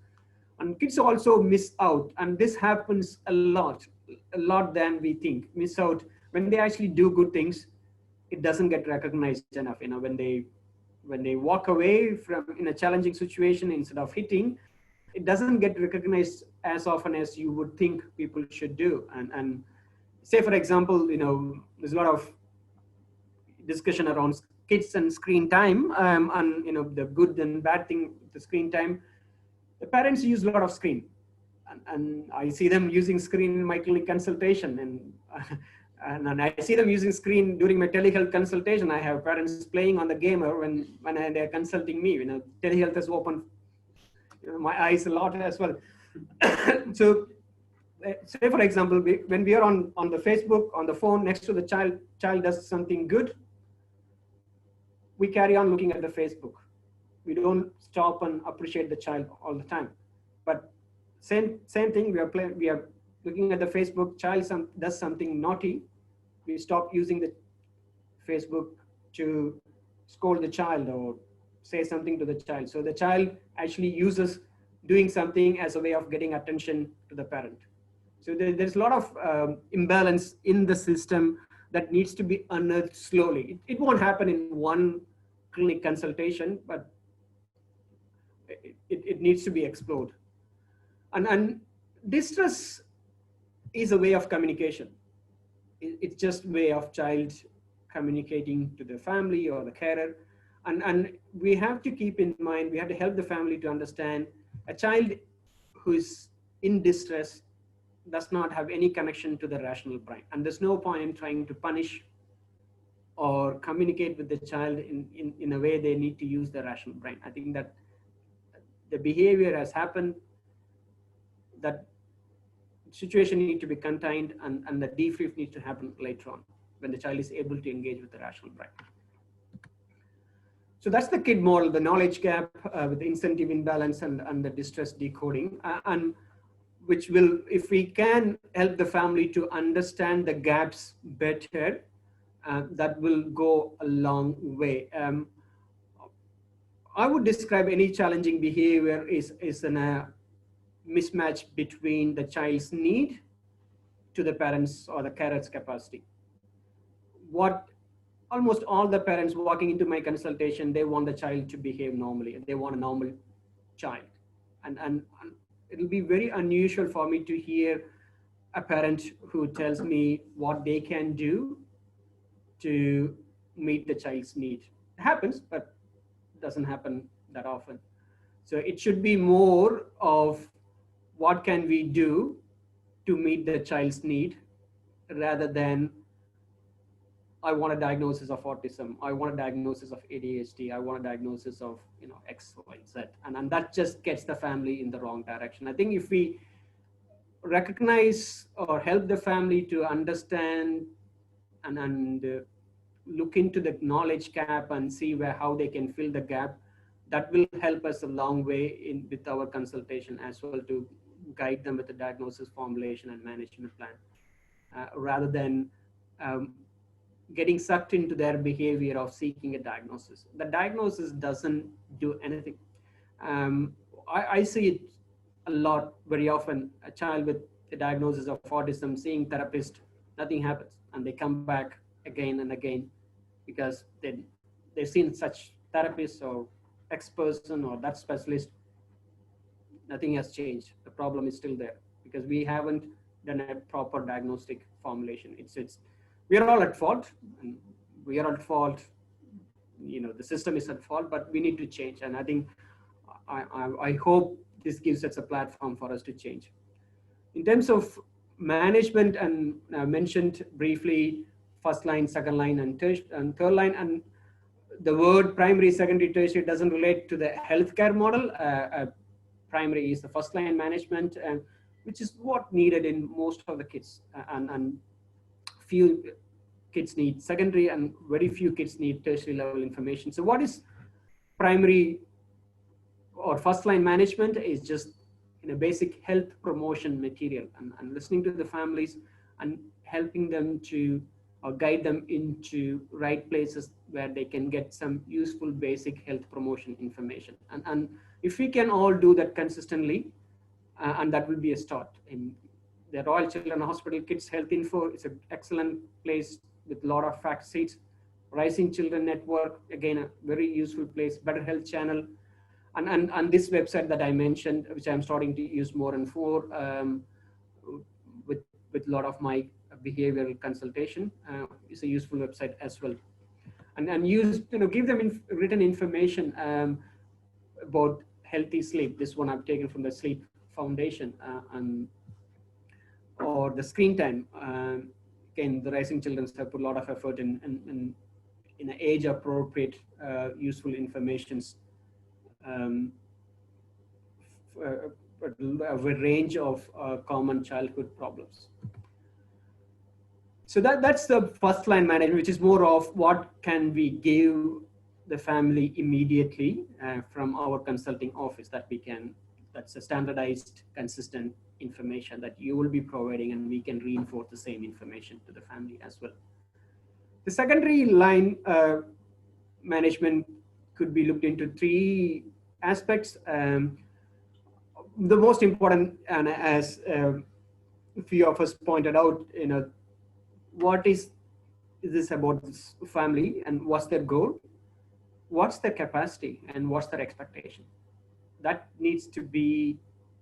And kids also miss out, and this happens a lot than we think. Miss out when they actually do good things, it doesn't get recognized enough. When they walk away from in a challenging situation, instead of hitting, it doesn't get recognized as often as you would think people should do. And say, for example, there's a lot of discussion around kids and screen time, and the good and bad thing with the screen time. The parents use a lot of screen, and I see them using screen in my clinic consultation, And I see them using screen during my telehealth consultation. I have parents playing on the gamer when they're consulting me. Telehealth has opened my eyes a lot as well. So say for example, when we are on the Facebook, on the phone next to the child does something good, we carry on looking at the Facebook. We don't stop and appreciate the child all the time. But same thing, we are looking at the Facebook, child does something naughty, we stop using the Facebook to scold the child or say something to the child. So the child actually uses doing something as a way of getting attention to the parent. So there's a lot of imbalance in the system that needs to be unearthed slowly. It won't happen in one clinic consultation, but it needs to be explored. And distress is a way of communication. It's just a way of child communicating to the family or the carer. And we have to keep in mind, we have to help the family to understand a child who is in distress does not have any connection to the rational brain. And there's no point in trying to punish or communicate with the child in a way they need to use the rational brain. I think that the behavior has happened, that situation needs to be contained, and the debrief needs to happen later on when the child is able to engage with the rational brain. So that's the KID model, the knowledge gap with the incentive imbalance and the distress decoding, and which will, if we can help the family to understand the gaps better, that will go a long way. I would describe any challenging behavior is a mismatch between the child's need to the parents or the carer's capacity. What almost all the parents walking into my consultation, they want the child to behave normally. They want a normal child. And it'll be very unusual for me to hear a parent who tells me what they can do to meet the child's need. It happens, but it doesn't happen that often. So it should be more of what can we do to meet the child's need, rather than I want a diagnosis of autism, I want a diagnosis of ADHD, I want a diagnosis of X, Y, Z, and that just gets the family in the wrong direction. I think if we recognize or help the family to understand and look into the knowledge gap and see how they can fill the gap, that will help us a long way with our consultation as well, to guide them with the diagnosis, formulation, and management plan, rather than getting sucked into their behavior of seeking a diagnosis. The diagnosis doesn't do anything. I see it a lot, very often, a child with a diagnosis of autism, seeing therapist, nothing happens, and they come back again and again because they've seen such therapists or X person or that specialist. Nothing has changed. The problem is still there because we haven't done a proper diagnostic formulation. We are all at fault, and we are at fault. The system is at fault, but we need to change. And I think I hope this gives us a platform for us to change. In terms of management, and I mentioned briefly first line, second line, and third line, and the word primary, secondary, tertiary doesn't relate to the healthcare model. Primary is the first line management, which is what needed in most of the kids, and few kids need secondary, and very few kids need tertiary level information. So what is primary or first line management is just basic health promotion material, and listening to the families and helping them to guide them into right places where they can get some useful basic health promotion information. And if we can all do that consistently, and that will be a start. In the Royal Children's Hospital Kids Health Info, it's an excellent place with a lot of fact sheets. Rising Children Network, again, a very useful place. Better Health Channel, and this website that I mentioned, which I'm starting to use more and more with a lot of my behavioral consultation, is a useful website as well. And use, give them written information about healthy sleep. This one I've taken from the Sleep Foundation, or the screen time. again, the Rising Children have put a lot of effort in an age appropriate, useful informations, a range of common childhood problems. So that's the first line management, which is more of what can we give the family immediately from our consulting office that we can, that's a standardized, consistent information that you will be providing, and we can reinforce the same information to the family as well. The secondary line management could be looked into three aspects. The most important, and as a few of us pointed out, what is this about this family, and what's their goal, what's their capacity, and what's their expectation. That needs to be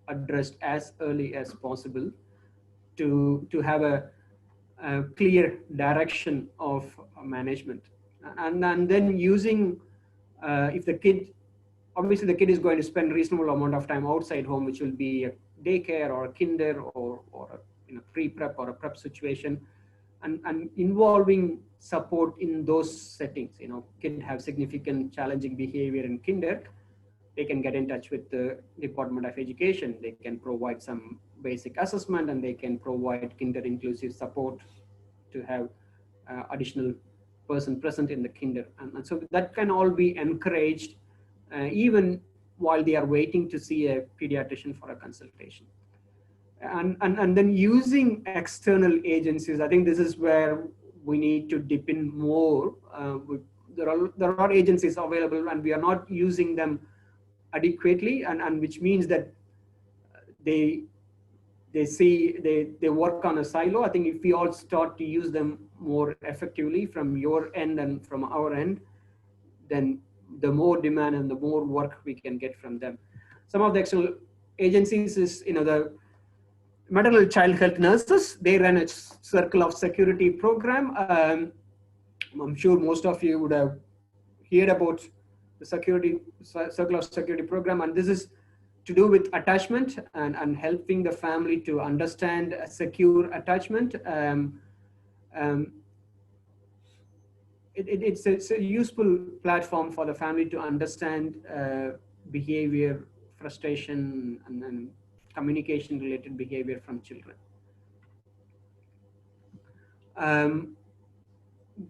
addressed as early as possible to have a clear direction of management. And then using, if the kid, obviously the kid is going to spend a reasonable amount of time outside home, which will be a daycare or a kinder or a pre-prep or a prep situation, and involving support in those settings. Kid have significant challenging behavior in kinder, they can get in touch with the Department of Education. They can provide some basic assessment, and they can provide kinder inclusive support to have additional person present in the kinder. And so that can all be encouraged even while they are waiting to see a pediatrician for a consultation. And then using external agencies, I think this is where we need to dip in more. There are agencies available, and we are not using them adequately, and which means that they work on a silo. I think if we all start to use them more effectively from your end and from our end, then the more demand and the more work we can get from them. Some of the external agencies is, the maternal child health nurses. They run a circle of security program. I'm sure most of you would have heard about the circle of security program, and this is to do with attachment and helping the family to understand a secure attachment. It's a useful platform for the family to understand behavior, frustration, and communication related behavior from children.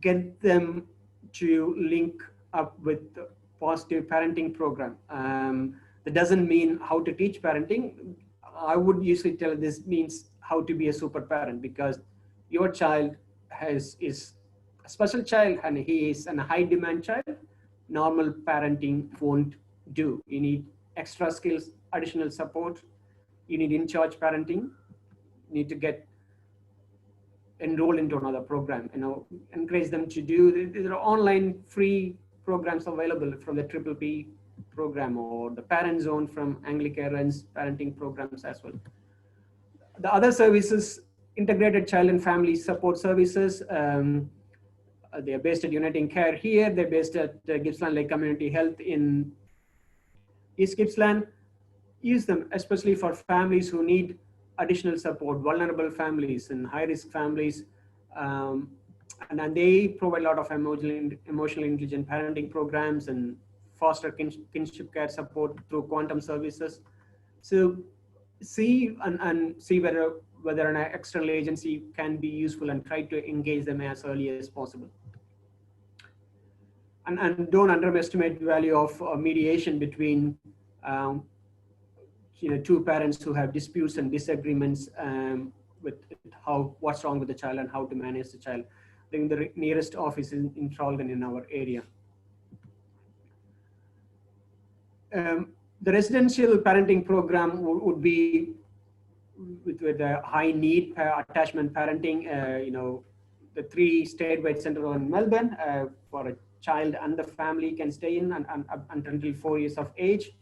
Get them to link up with the positive parenting program. That doesn't mean how to teach parenting. I would usually tell this means how to be a super parent, because your child is a special child and he is a high demand child. Normal parenting won't do. You need extra skills, additional support. You need in-charge parenting. You need to get enrolled into another program. Encourage them to do. There are online free programs available from the PPP program, or the Parent Zone from Anglicare runs parenting programs as well. The other services, integrated child and family support services. They are based at Uniting Care here. They're based at Gippsland Lake Community Health in East Gippsland. Use them, especially for families who need additional support, vulnerable families and high-risk families. And they provide a lot of emotionally intelligent parenting programs and foster kinship care support through quantum services. So see whether an external agency can be useful, and try to engage them as early as possible. And don't underestimate the value of mediation between two parents who have disputes and disagreements with what's wrong with the child and how to manage the child. I think the nearest office is in Charlton in our area. The residential parenting program would be with a high need attachment parenting. The 3 statewide centers in Melbourne for a child and the family can stay in until 4 years of age.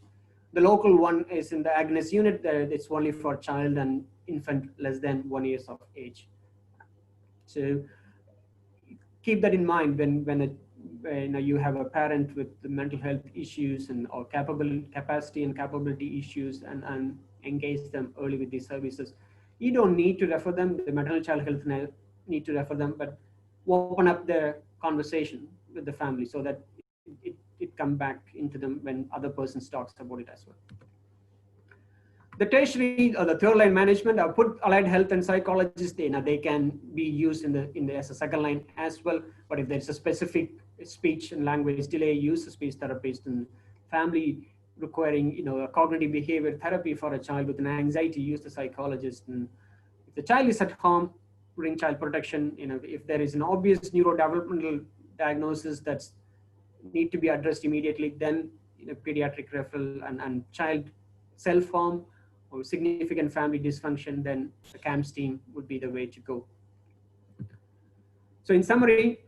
The local one is in the Agnes unit. It's only for child and infant less than 1 year of age. So keep that in mind when you have a parent with the mental health issues or capacity and capability issues, and engage them early with these services. You don't need to refer them. The maternal child health need to refer them, but open up the conversation with the family so that it come back into them when other persons talks about it as well. The tertiary or the third line management, I've put allied health and psychologists, they can be used in the as a second line as well. But if there's a specific speech and language delay, use a speech therapist, and family requiring a cognitive behavior therapy for a child with an anxiety, use the psychologist. And if the child is at home, bring child protection. If there is an obvious neurodevelopmental diagnosis that's need to be addressed immediately, then pediatric referral and child self-harm or significant family dysfunction, then the CAMS team would be the way to go. So in summary,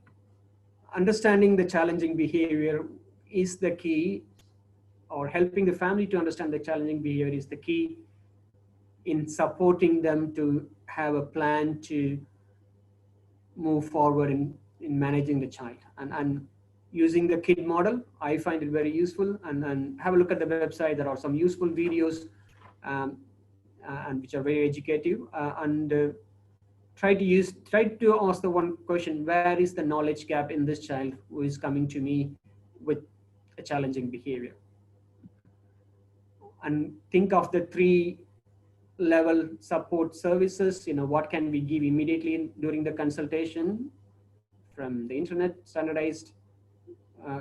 understanding the challenging behavior is the key, or helping the family to understand the challenging behavior is the key in supporting them to have a plan to move forward in managing the child. And using the KID model, I find it very useful. And have a look at the website. There are some useful videos and which are very educative. Try to ask the one question: where is the knowledge gap in this child who is coming to me with a challenging behavior? And think of the 3-level support services. What can we give immediately during the consultation from the internet, standardized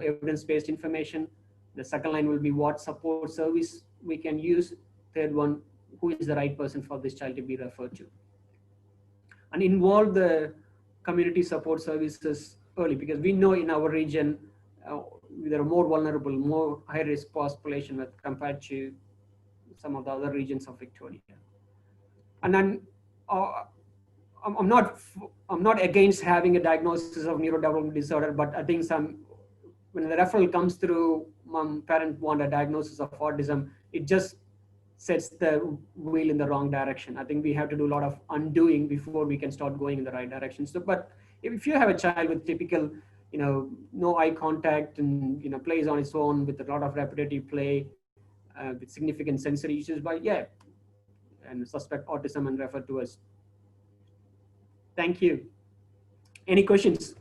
evidence-based information. The second line will be what support service we can use. Third one, who is the right person for this child to be referred to. And involve the community support services early, because we know in our region, there are more vulnerable, more high-risk population compared to some of the other regions of Victoria. And then I'm not against having a diagnosis of neurodevelopmental disorder, but I think when the referral comes through, parent want a diagnosis of autism, it just sets the wheel in the wrong direction. I think we have to do a lot of undoing before we can start going in the right direction. So, but if you have a child with typical, no eye contact and plays on its own with a lot of repetitive play, with significant sensory issues, and suspect autism and refer to us. Thank you. Any questions?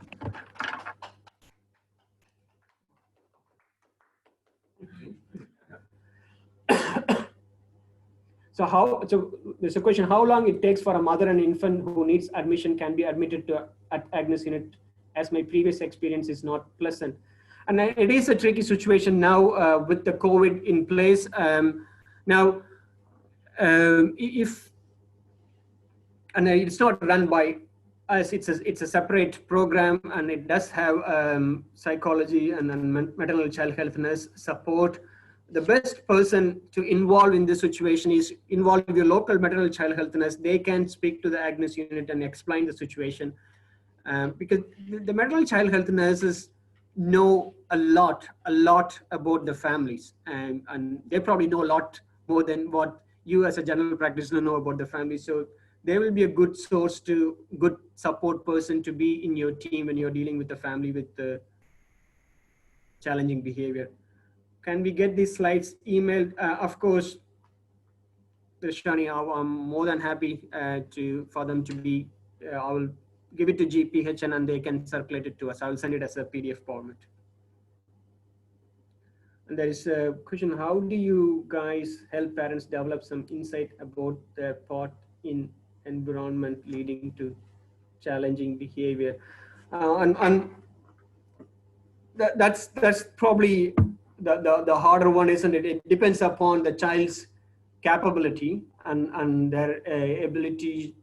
So there's a question: how long it takes for a mother and infant who needs admission can be admitted at Agnes unit, as my previous experience is not pleasant. And it is a tricky situation now with the COVID in place. It's not run by us, it's a separate program, and it does have psychology and maternal child health nurse support. The best person to involve in this situation is involve your local maternal child health nurse. They can speak to the Agnes unit and explain the situation, because the maternal child health nurses know a lot about the families, and they probably know a lot more than what you as a general practitioner know about the family. So they will be a good source good support person to be in your team when you're dealing with the family with the challenging behavior. Can we get these slides emailed? Of course, Shani, I'm more than happy for them to be, I will give it to GPHN and they can circulate it to us. I will send it as a PDF format. And there is a question: how do you guys help parents develop some insight about their part in environment leading to challenging behavior? That's probably the harder one, isn't it? It depends upon the child's capability and their ability,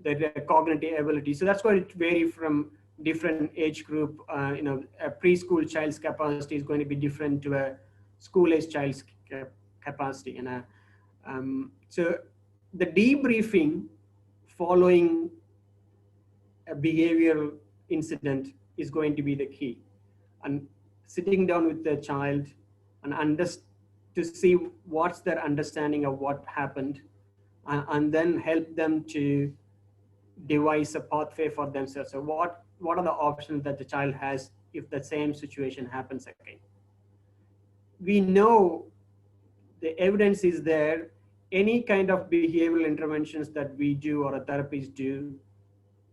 their cognitive ability. So that's going to vary from different age group. A preschool child's capacity is going to be different to a school-age child's capacity. And so the debriefing following a behavioral incident is going to be the key. And sitting down with the child and to see what's their understanding of what happened, and then help them to devise a pathway for themselves. So what are the options that the child has if the same situation happens again? We know the evidence is there. Any kind of behavioral interventions that we do or a therapist do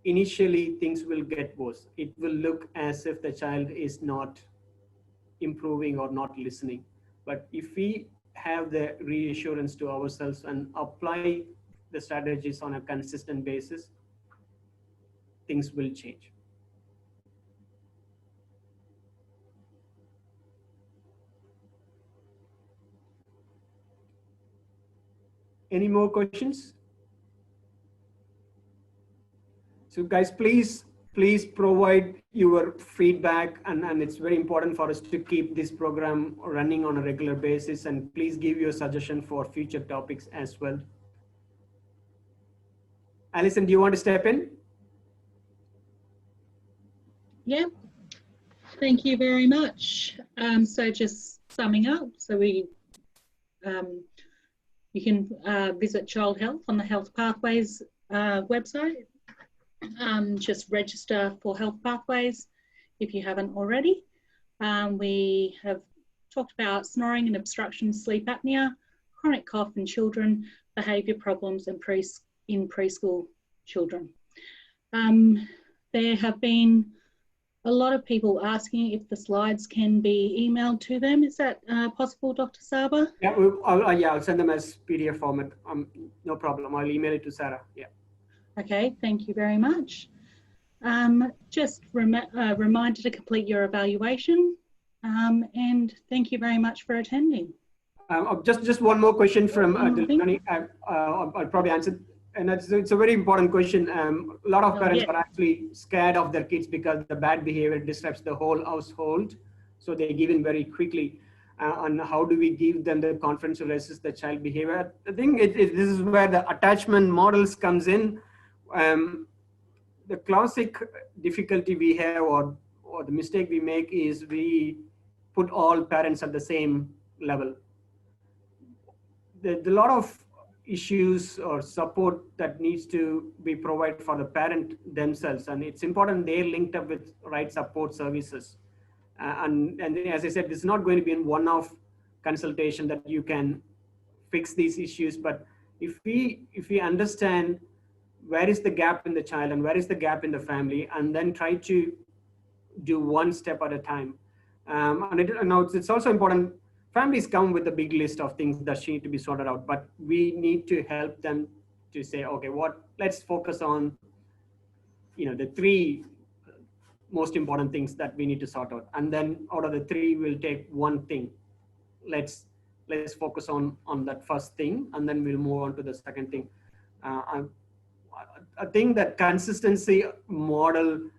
initially things will get worse. It will look as if the child is not improving or not listening. But if we have the reassurance to ourselves and apply the strategies on a consistent basis, things will change. Any more questions? So guys, please provide your feedback, and it's very important for us to keep this program running on a regular basis, and please give your suggestion for future topics as well. Alison, do you want to step in? Yeah, thank you very much. So just summing up, so you can visit Child Health on the HealthPathways website. Just register for HealthPathways if you haven't already. We have talked about snoring and obstruction sleep apnea, chronic cough in children, behaviour problems in preschool children. There have been a lot of people asking if the slides can be emailed to them. Is that possible, Dr. Saba? Yeah, I'll send them as PDF format. No problem. I'll email it to Sarah. Yeah. Okay, thank you very much. Just reminder to complete your evaluation, and thank you very much for attending. Just one more question from Dilani. I'll probably answer, and it's a very important question. A lot of parents are actually scared of their kids because the bad behavior disrupts the whole household, so they give in very quickly. And how do we give them the confidence to resist the child behavior? I think this is where the attachment models comes in. The classic difficulty we have, or the mistake we make, is we put all parents at the same level. There's a lot of issues or support that needs to be provided for the parent themselves, and it's important they're linked up with right support services. And as I said, it's not going to be in one-off consultation that you can fix these issues. But if we understand where is the gap in the child and where is the gap in the family, and then try to do one step at a time. It's also important. Families come with a big list of things that need to be sorted out, but we need to help them to say, okay, let's focus on, the 3 most important things that we need to sort out. And then out of the 3, we'll take one thing. Let's focus on that first thing, and then we'll move on to the second thing. I think that consistency model,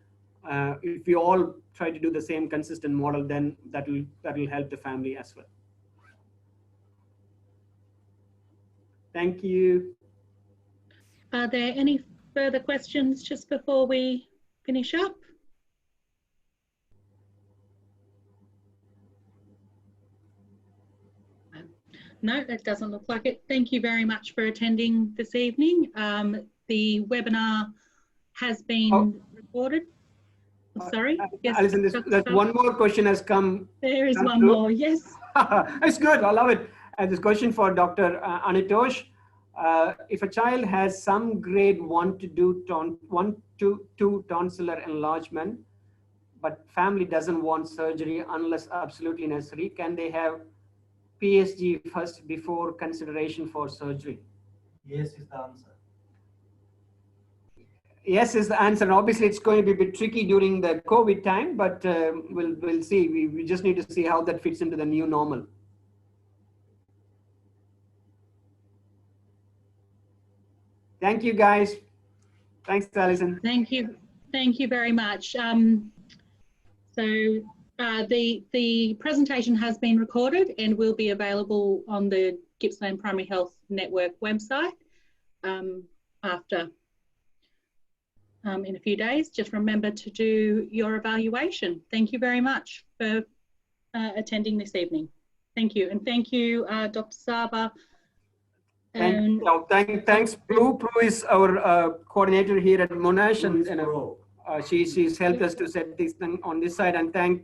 if we all try to do the same consistent model, then that will help the family as well. Thank you. Are there any further questions just before we finish up? No, that doesn't look like it. Thank you very much for attending this evening. The webinar has been recorded. Sorry. Yes, Alison, there's one more question has come. There is one more, yes. It's good, I love it. And this question for Dr. Anitosh. If a child has some grade 1 to 2 tonsillar enlargement, but family doesn't want surgery unless absolutely necessary, can they have PSG first before consideration for surgery? Yes is the answer. Yes is the answer. Obviously, it's going to be a bit tricky during the COVID time, but we'll see. We just need to see how that fits into the new normal. Thank you, guys. Thanks, Alison. Thank you. Thank you very much. The presentation has been recorded and will be available on the Gippsland Primary Health Network website after in a few days. Just remember to do your evaluation. Thank you very much for attending this evening. Thank you. And thank you, Dr. Saba. Thanks. Prue is our coordinator here at Monash, and she's helped us to set this thing on this side. And thank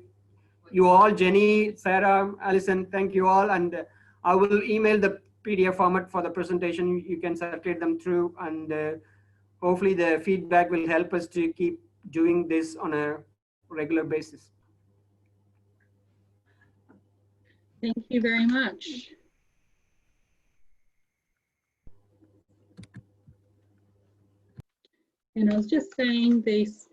you all, Jenny, Sarah, Alison, thank you all. And I will email the PDF format for the presentation. You can circulate them through, and hopefully the feedback will help us to keep doing this on a regular basis. Thank you very much. And I was just saying this.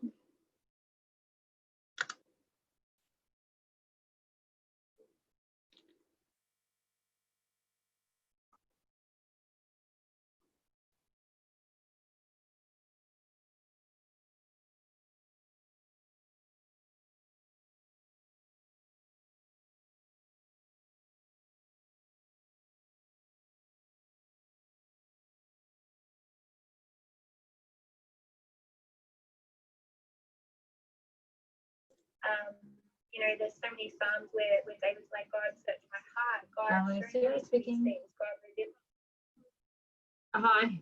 You know, there's so many Psalms where David's like, God, search my heart, God, show me Sarah these speaking. things, God, reveal. Hi.